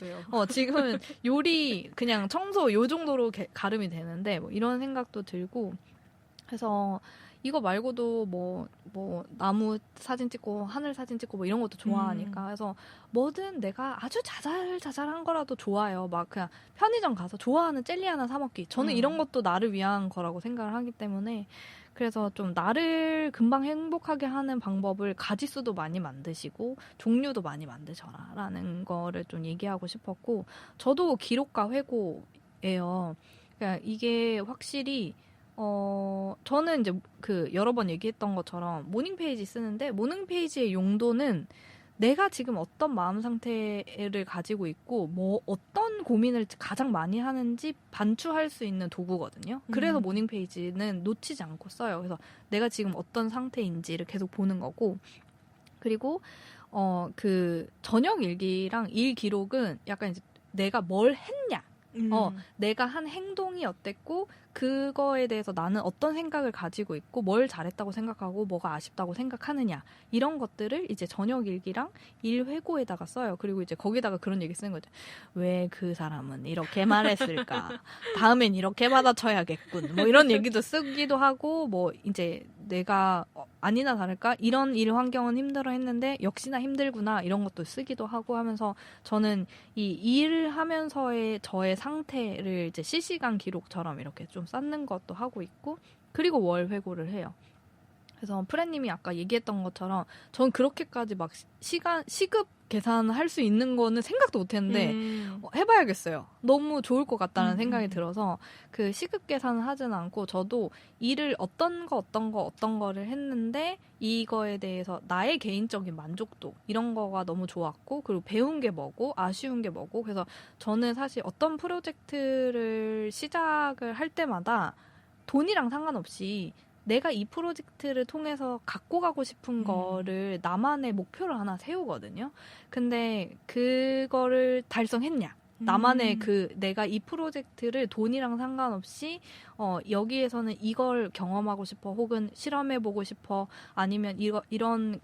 지금은 요리 그냥 청소 요 정도로 가름이 되는데 뭐 이런 생각도 들고 해서 이거 말고도 뭐 나무 사진 찍고 하늘 사진 찍고 뭐 이런 것도 좋아하니까 그래서 뭐든 내가 아주 자잘한 거라도 좋아요. 막 그냥 편의점 가서 좋아하는 젤리 하나 사 먹기. 저는 이런 것도 나를 위한 거라고 생각을 하기 때문에 그래서 좀 나를 금방 행복하게 하는 방법을 가지수도 많이 만드시고 종류도 많이 만드셔라라는 거를 좀 얘기하고 싶었고 저도 기록과 회고예요. 그러니까 이게 확실히 저는 이제 그 여러 번 얘기했던 것처럼 모닝 페이지 쓰는데 모닝 페이지의 용도는 내가 지금 어떤 마음 상태를 가지고 있고 뭐 어떤 고민을 가장 많이 하는지 반추할 수 있는 도구거든요. 그래서 모닝 페이지는 놓치지 않고 써요. 그래서 내가 지금 어떤 상태인지를 계속 보는 거고 그리고 그 저녁 일기랑 일 기록은 약간 이제 내가 뭘 했냐 내가 한 행동이 어땠고 그거에 대해서 나는 어떤 생각을 가지고 있고 뭘 잘했다고 생각하고 뭐가 아쉽다고 생각하느냐 이런 것들을 이제 저녁 일기랑 일 회고에다가 써요. 그리고 이제 거기다가 그런 얘기 쓰는 거죠. 왜 그 사람은 이렇게 말했을까? 다음엔 이렇게 받아쳐야겠군. 뭐 이런 얘기도 쓰기도 하고 뭐 이제 내가 아니나 다를까 이런 일 환경은 힘들어 했는데 역시나 힘들구나 이런 것도 쓰기도 하고 하면서 저는 이 일을 하면서의 저의 상태를 이제 실시간 기록처럼 이렇게 좀 쌓는 것도 하고 있고 그리고 월 회고를 해요. 그래서 프레님이 아까 얘기했던 것처럼 전 그렇게까지 막 시급 계산할 수 있는 거는 생각도 못했는데 해봐야겠어요. 너무 좋을 것 같다는 생각이 들어서 그 시급 계산을 하진 않고 저도 일을 어떤 거를 했는데 이거에 대해서 나의 개인적인 만족도 이런 거가 너무 좋았고 그리고 배운 게 뭐고 아쉬운 게 뭐고 그래서 저는 사실 어떤 프로젝트를 시작을 할 때마다 돈이랑 상관없이 내가 이 프로젝트를 통해서 갖고 가고 싶은 거를 나만의 목표를 하나 세우거든요. 근데 그거를 달성했냐? 나만의 내가 이 프로젝트를 돈이랑 상관없이 여기에서는 이걸 경험하고 싶어 혹은 실험해보고 싶어 아니면 이런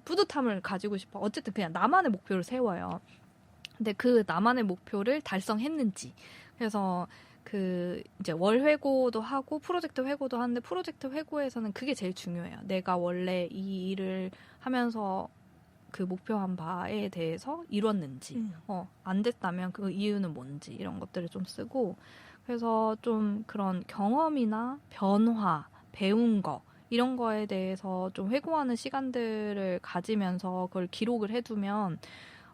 뿌듯함을 가지고 싶어 어쨌든 그냥 나만의 목표를 세워요. 근데 그 나만의 목표를 달성했는지 그래서 그 이제 월 회고도 하고 프로젝트 회고도 하는데 프로젝트 회고에서는 그게 제일 중요해요. 내가 원래 이 일을 하면서 그 목표한 바에 대해서 이뤘는지 안 됐다면 그 이유는 뭔지 이런 것들을 좀 쓰고 그래서 좀 그런 경험이나 변화, 배운 거 이런 거에 대해서 좀 회고하는 시간들을 가지면서 그걸 기록을 해두면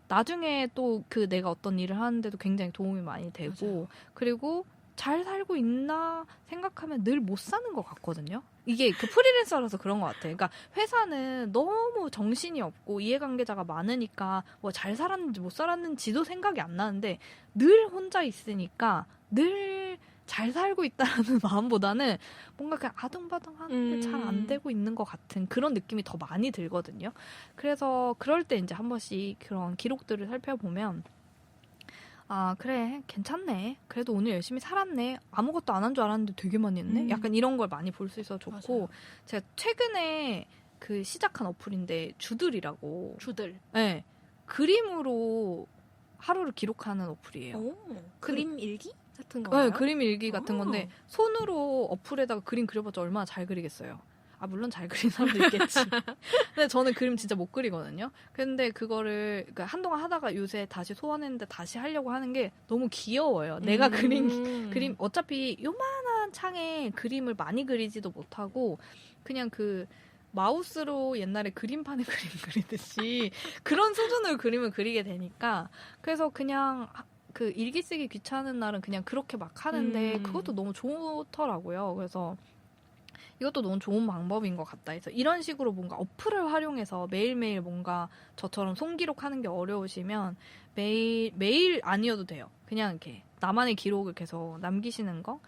나중에 또 그 내가 어떤 일을 하는데도 굉장히 도움이 많이 되고 맞아요. 그리고 잘 살고 있나 생각하면 늘 못 사는 것 같거든요. 이게 그 프리랜서라서 그런 것 같아요. 그러니까 회사는 너무 정신이 없고 이해관계자가 많으니까 뭐 잘 살았는지 못 살았는지도 생각이 안 나는데 늘 혼자 있으니까 늘 잘 살고 있다라는 마음보다는 뭔가 그냥 아등바등하는데 잘 안 되고 있는 것 같은 그런 느낌이 더 많이 들거든요. 그래서 그럴 때 이제 한 번씩 그런 기록들을 살펴보면 아 그래 괜찮네 그래도 오늘 열심히 살았네 아무것도 안 한 줄 알았는데 되게 많이 했네 약간 이런 걸 많이 볼 수 있어서 좋고 맞아요. 제가 최근에 그 시작한 어플인데 주들이라고 네, 그림으로 하루를 기록하는 어플이에요. 그림 일기 같은 네, 거요? 그림 일기 같은 건데 손으로 어플에다가 그림 그려봤자 얼마나 잘 그리겠어요. 아 물론 잘 그리는 사람도 있겠지. 근데 저는 그림 진짜 못 그리거든요. 근데 그거를 그러니까 한동안 하다가 요새 다시 소원했는데 다시 하려고 하는 게 너무 귀여워요. 내가 그림 어차피 요만한 창에 그림을 많이 그리지도 못하고 그냥 그 마우스로 옛날에 그림판에 그림 그리듯이 그런 수준으로 그림을 그리게 되니까 그래서 그냥 그 일기 쓰기 귀찮은 날은 그냥 그렇게 막 하는데 그것도 너무 좋더라고요. 그래서 이것도 너무 좋은 방법인 것 같다 해서 이런 식으로 뭔가 어플을 활용해서 매일매일 뭔가 저처럼 손기록하는 게 어려우시면 매일 아니어도 돼요. 그냥 이렇게 나만의 기록을 계속 남기시는 거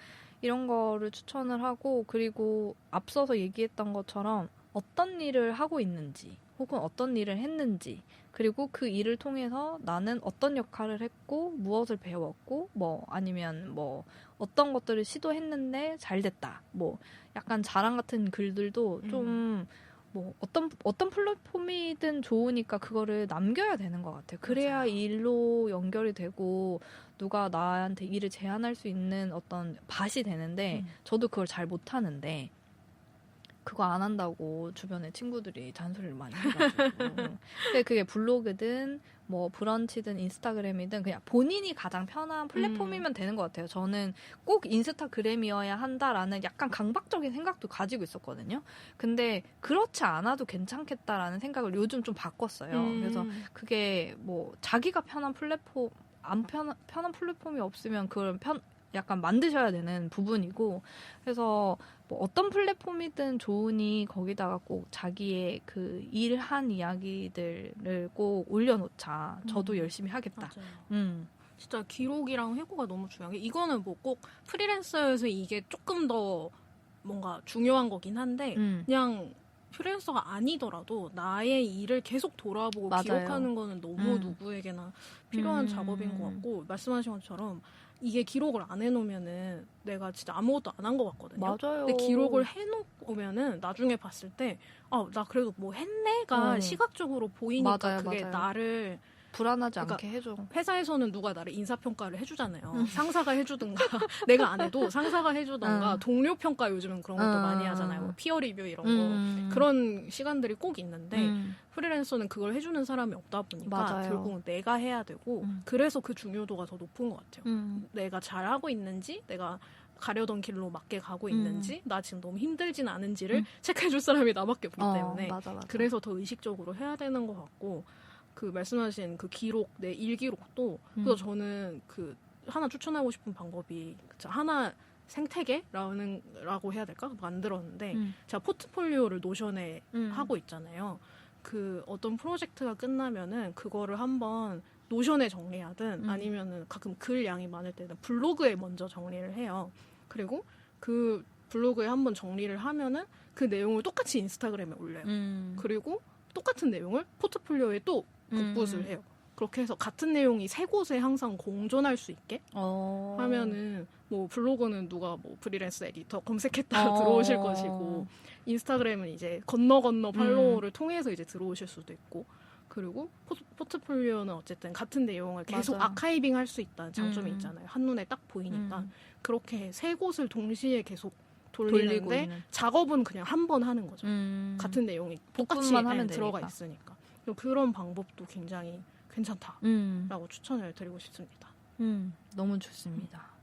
이런 거를 추천을 하고 그리고 앞서서 얘기했던 것처럼 어떤 일을 하고 있는지 혹은 어떤 일을 했는지 그리고 그 일을 통해서 나는 어떤 역할을 했고 무엇을 배웠고 뭐 아니면 뭐 어떤 것들을 시도했는데 잘 됐다 뭐 약간 자랑 같은 글들도 좀 뭐 어떤 플랫폼이든 좋으니까 그거를 남겨야 되는 것 같아요. 그래야 맞아요. 일로 연결이 되고 누가 나한테 일을 제안할 수 있는 어떤 밭이 되는데 저도 그걸 잘 못하는데 그거 안 한다고 주변에 친구들이 잔소리를 많이 해가지고. 근데 그게 블로그든 뭐 브런치든 인스타그램이든 그냥 본인이 가장 편한 플랫폼이면 되는 것 같아요. 저는 꼭 인스타그램이어야 한다라는 약간 강박적인 생각도 가지고 있었거든요. 근데 그렇지 않아도 괜찮겠다라는 생각을 요즘 좀 바꿨어요. 그래서 그게 뭐 자기가 편한 플랫폼 편한 플랫폼이 없으면 그걸 약간 만드셔야 되는 부분이고, 그래서 뭐 어떤 플랫폼이든 좋으니 거기다가 꼭 자기의 그 일한 이야기들을 꼭 올려놓자. 저도 열심히 하겠다. 진짜 기록이랑 회고가 너무 중요한 게, 이거는 뭐 꼭 프리랜서여서 이게 조금 더 뭔가 중요한 거긴 한데 그냥 프리랜서가 아니더라도 나의 일을 계속 돌아보고 맞아요. 기록하는 거는 너무 누구에게나 필요한 작업인 것 같고, 말씀하신 것처럼 이게 기록을 안 해놓으면은 내가 진짜 아무것도 안 한 것 같거든요. 맞아요. 근데 기록을 해놓으면은 나중에 봤을 때, 나 그래도 뭐 했네가 시각적으로 보이니까 맞아요, 그게 맞아요. 나를 불안하지 그러니까 않게 해줘. 회사에서는 누가 나를 인사평가를 해주잖아요. 상사가 해주든가, 내가 안 해도 상사가 해주든가, 동료 평가 요즘은 그런 것도 많이 하잖아요. 뭐 피어 리뷰 이런 거. 그런 시간들이 꼭 있는데, 프리랜서는 그걸 해주는 사람이 없다 보니까 맞아요. 결국은 내가 해야 되고, 그래서 그 중요도가 더 높은 것 같아요. 내가 잘하고 있는지, 내가 가려던 길로 맞게 가고 있는지, 나 지금 너무 힘들진 않은지를 체크해줄 사람이 나밖에 없기 때문에, 맞아. 그래서 더 의식적으로 해야 되는 것 같고, 그 말씀하신 그 기록, 내 일기록도, 그래서 저는 그 하나 추천하고 싶은 방법이, 하나 생태계라고 해야 될까? 만들었는데, 제가 포트폴리오를 노션에 하고 있잖아요. 그 어떤 프로젝트가 끝나면은 그거를 한번 노션에 정리하든 아니면은 가끔 글 양이 많을 때는 블로그에 먼저 정리를 해요. 그리고 그 블로그에 한번 정리를 하면은 그 내용을 똑같이 인스타그램에 올려요. 그리고 똑같은 내용을 포트폴리오에 또 복붙을 해요. 그렇게 해서 같은 내용이 세 곳에 항상 공존할 수 있게 하면은, 뭐 블로그는 누가 뭐 프리랜서 에디터 검색했다가 들어오실 것이고, 인스타그램은 이제 건너 팔로우를 통해서 이제 들어오실 수도 있고, 그리고 포트폴리오는 어쨌든 같은 내용을 계속 아카이빙 할 수 있다는 장점이 있잖아요. 한눈에 딱 보이니까. 그렇게 세 곳을 동시에 계속 돌리는데 작업은 그냥 한 번 하는 거죠. 같은 내용이 똑같이 하면 들어가 있으니까. 그런 방법도 굉장히 괜찮다라고 추천을 드리고 싶습니다. 너무 좋습니다.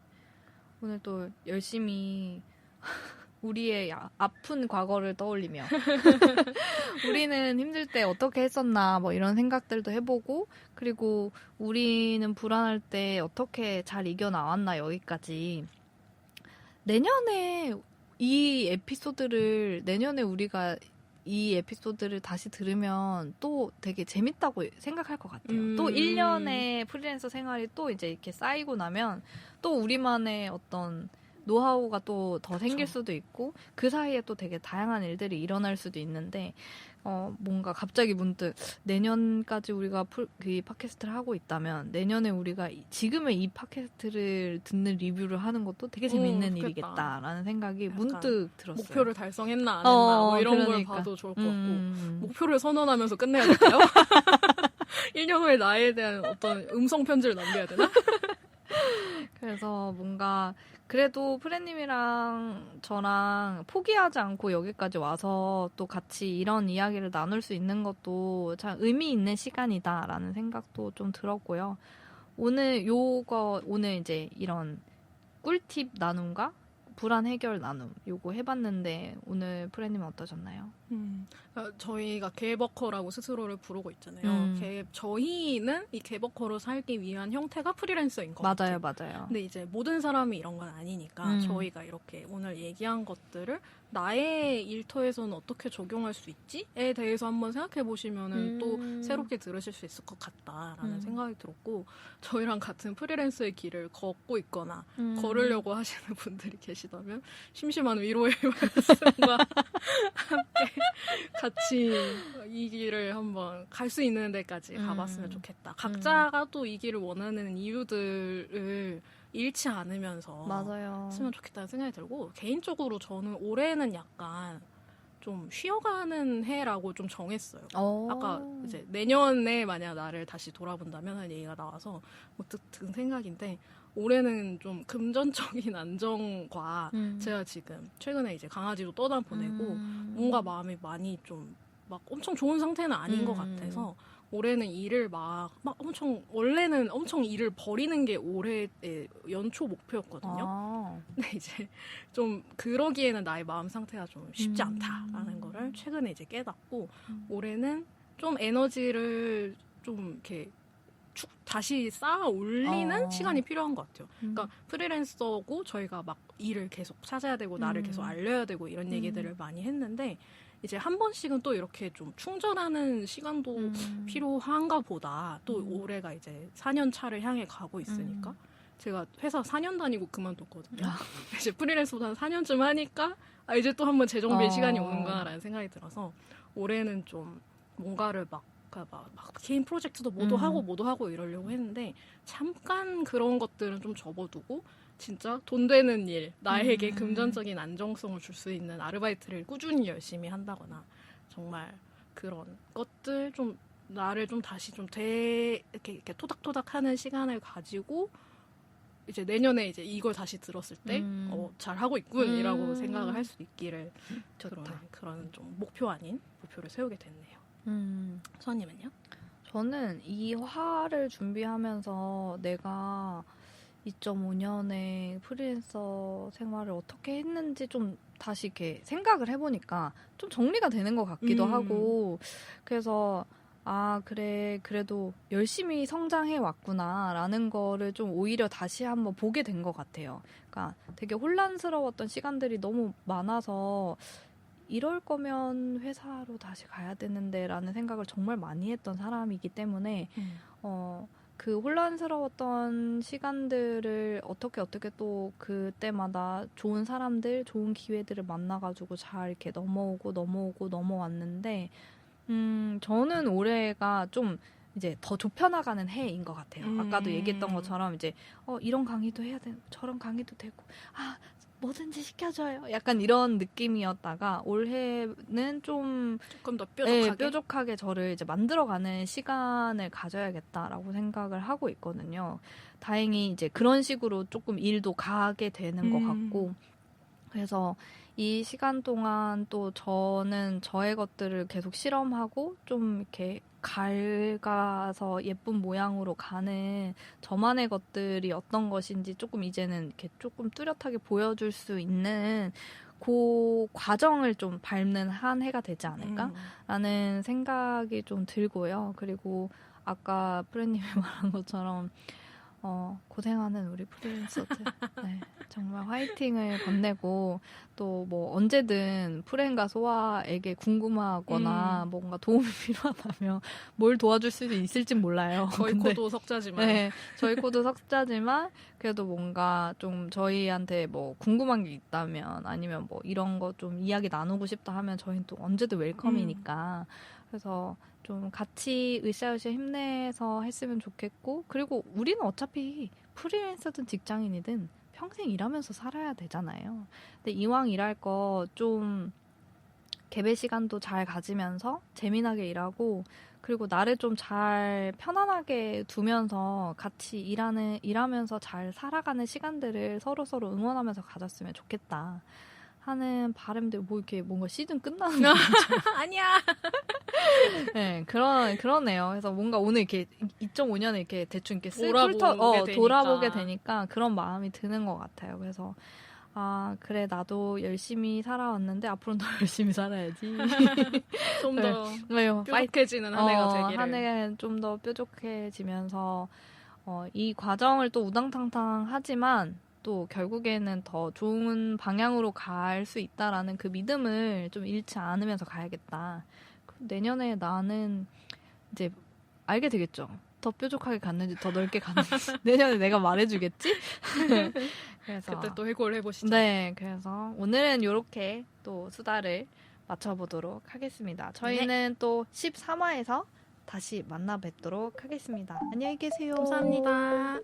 오늘 또 열심히 우리의 아픈 과거를 떠올리며 우리는 힘들 때 어떻게 했었나 뭐 이런 생각들도 해보고, 그리고 우리는 불안할 때 어떻게 잘 이겨나왔나, 여기까지. 내년에 우리가 이 에피소드를 다시 들으면 또 되게 재밌다고 생각할 것 같아요. 또 1년의 프리랜서 생활이 또 이제 이렇게 쌓이고 나면 또 우리만의 어떤 노하우가 또 더 생길 수도 있고, 그 사이에 또 되게 다양한 일들이 일어날 수도 있는데, 뭔가 갑자기 문득 내년까지 우리가 그 팟캐스트를 하고 있다면 내년에 우리가 지금의 이 팟캐스트를 듣는 리뷰를 하는 것도 되게 재밌는 일이겠다라는 생각이 문득 들었어요. 목표를 달성했나 안 했나 뭐 이런 걸 봐도 좋을 것 같고, 목표를 선언하면서 끝내야 될까요? 1년 후에 나에 대한 어떤 음성 편지를 남겨야 되나? 그래서 뭔가 그래도 프레님이랑 저랑 포기하지 않고 여기까지 와서 또 같이 이런 이야기를 나눌 수 있는 것도 참 의미 있는 시간이다라는 생각도 좀 들었고요. 오늘 이제 이런 꿀팁 나눔과 불안 해결 나눔 요거 해봤는데, 오늘 프레님은 어떠셨나요? 저희가 개버커라고 스스로를 부르고 있잖아요. 저희는 이 개버커로 살기 위한 형태가 프리랜서인 것 같아요. 맞아요. 근데 이제 모든 사람이 이런 건 아니니까 저희가 이렇게 오늘 얘기한 것들을 나의 일터에서는 어떻게 적용할 수 있지에 대해서 한번 생각해 보시면은 또 새롭게 들으실 수 있을 것 같다라는 생각이 들었고, 저희랑 같은 프리랜서의 길을 걷고 있거나 걸으려고 하시는 분들이 계시다면 심심한 위로의 말씀과 함께 같이 이 길을 한번 갈 수 있는 데까지 가봤으면 좋겠다. 각자가 또 이 길을 원하는 이유들을 잃지 않으면서 했으면 좋겠다는 생각이 들고, 개인적으로 저는 올해는 약간 좀 쉬어가는 해라고 좀 정했어요. 아까 이제 내년에 만약 나를 다시 돌아본다면 하는 얘기가 나와서 뭐 든 생각인데, 올해는 좀 금전적인 안정과 제가 지금 최근에 이제 강아지도 떠나보내고 뭔가 마음이 많이 좀 막 엄청 좋은 상태는 아닌 것 같아서 올해는 일을 막 엄청 원래는 엄청 일을 버리는 게 올해의 연초 목표였거든요. 근데 이제 좀 그러기에는 나의 마음 상태가 좀 쉽지 않다라는 거를 최근에 이제 깨닫고 올해는 좀 에너지를 좀 이렇게 다시 쌓아 올리는 시간이 필요한 것 같아요. 그러니까 프리랜서고 저희가 막 일을 계속 찾아야 되고 나를 계속 알려야 되고 이런 얘기들을 많이 했는데 이제 한 번씩은 또 이렇게 좀 충전하는 시간도 필요한가 보다. 또 올해가 이제 4년 차를 향해 가고 있으니까 제가 회사 4년 다니고 그만뒀거든요. 이제 프리랜서도 한 4년쯤 하니까 이제 또 한번 재정비의 시간이 오는가라는 생각이 들어서 올해는 좀 뭔가를 막 개인 프로젝트도 모두 하고 이러려고 했는데 잠깐 그런 것들은 좀 접어두고 진짜 돈 되는 일, 나에게 금전적인 안정성을 줄 수 있는 아르바이트를 꾸준히 열심히 한다거나 정말 그런 것들 좀 나를 좀 다시 좀 이렇게 토닥토닥 하는 시간을 가지고 이제 내년에 이제 이걸 다시 들었을 때 잘하고 있군이라고 생각을 할 수 있기를 그런 좀 목표 아닌 목표를 세우게 됐네요. 수아님은요? 저는 이 화를 준비하면서 내가 2025년에 프리랜서 생활을 어떻게 했는지 좀 다시 이렇게 생각을 해보니까 좀 정리가 되는 것 같기도 하고 그래서 그래 그래도 열심히 성장해 왔구나라는 거를 좀 오히려 다시 한번 보게 된 것 같아요. 그러니까 되게 혼란스러웠던 시간들이 너무 많아서 이럴 거면 회사로 다시 가야 되는데라는 생각을 정말 많이 했던 사람이기 때문에 그 혼란스러웠던 시간들을 어떻게 또 그때마다 좋은 사람들, 좋은 기회들을 만나가지고 잘 이렇게 넘어왔는데, 저는 올해가 좀 이제 더 좁혀나가는 해인 것 같아요. 아까도 얘기했던 것처럼 이제, 이런 강의도 해야 되고, 저런 강의도 되고, 뭐든지 시켜줘요. 약간 이런 느낌이었다가 올해는 조금 더 뾰족하게 저를 이제 만들어가는 시간을 가져야겠다라고 생각을 하고 있거든요. 다행히 이제 그런 식으로 조금 일도 가게 되는 것 같고 그래서 이 시간 동안 또 저는 저의 것들을 계속 실험하고 좀 이렇게 갈가서 예쁜 모양으로 가는 저만의 것들이 어떤 것인지 조금 이제는 이렇게 조금 뚜렷하게 보여줄 수 있는 그 과정을 좀 밟는 한 해가 되지 않을까라는 생각이 좀 들고요. 그리고 아까 프레님이 말한 것처럼 고생하는 우리 프리랜서들 네, 정말 화이팅을 건네고 또 뭐 언제든 프렌과 소아에게 궁금하거나 뭔가 도움이 필요하다면 뭘 도와줄 수 있을진 몰라요. 저희 코도 석자지만 네, 저희 코도 석자지만 그래도 뭔가 좀 저희한테 뭐 궁금한 게 있다면 아니면 뭐 이런 거 좀 이야기 나누고 싶다 하면 저희는 또 언제든 웰컴이니까 그래서 좀 같이 으쌰으쌰 힘내서 했으면 좋겠고 그리고 우리는 어차피 프리랜서든 직장인이든 평생 일하면서 살아야 되잖아요. 근데 이왕 일할 거 좀 개별 시간도 잘 가지면서 재미나게 일하고 그리고 나를 좀 잘 편안하게 두면서 같이 일하면서 잘 살아가는 시간들을 서로 응원하면서 가졌으면 좋겠다. 하는 바람들 뭐 이렇게 뭔가 시즌 끝나는 거 아니야. 네, 그러네요. 그래서 뭔가 오늘 이렇게 2025년을 이렇게 대충 이렇게 돌아보게 되니까 그런 마음이 드는 것 같아요. 그래서 그래 나도 열심히 살아왔는데 앞으로는 더 열심히 살아야지. 좀 더 뾰족해지는 한 해가 되기를. 한 해가 좀 더 뾰족해지면서 이 과정을 또 우당탕탕 하지만 또 결국에는 더 좋은 방향으로 갈 수 있다라는 그 믿음을 좀 잃지 않으면서 가야겠다. 내년에 나는 이제 알게 되겠죠. 더 뾰족하게 갔는지 더 넓게 갔는지 내년에 내가 말해주겠지? 그래서 그때 또 해고를 해보시죠. 네, 그래서 오늘은 이렇게 또 수다를 맞춰보도록 하겠습니다. 저희는 또 13화에서 다시 만나 뵙도록 하겠습니다. 안녕히 계세요. 감사합니다.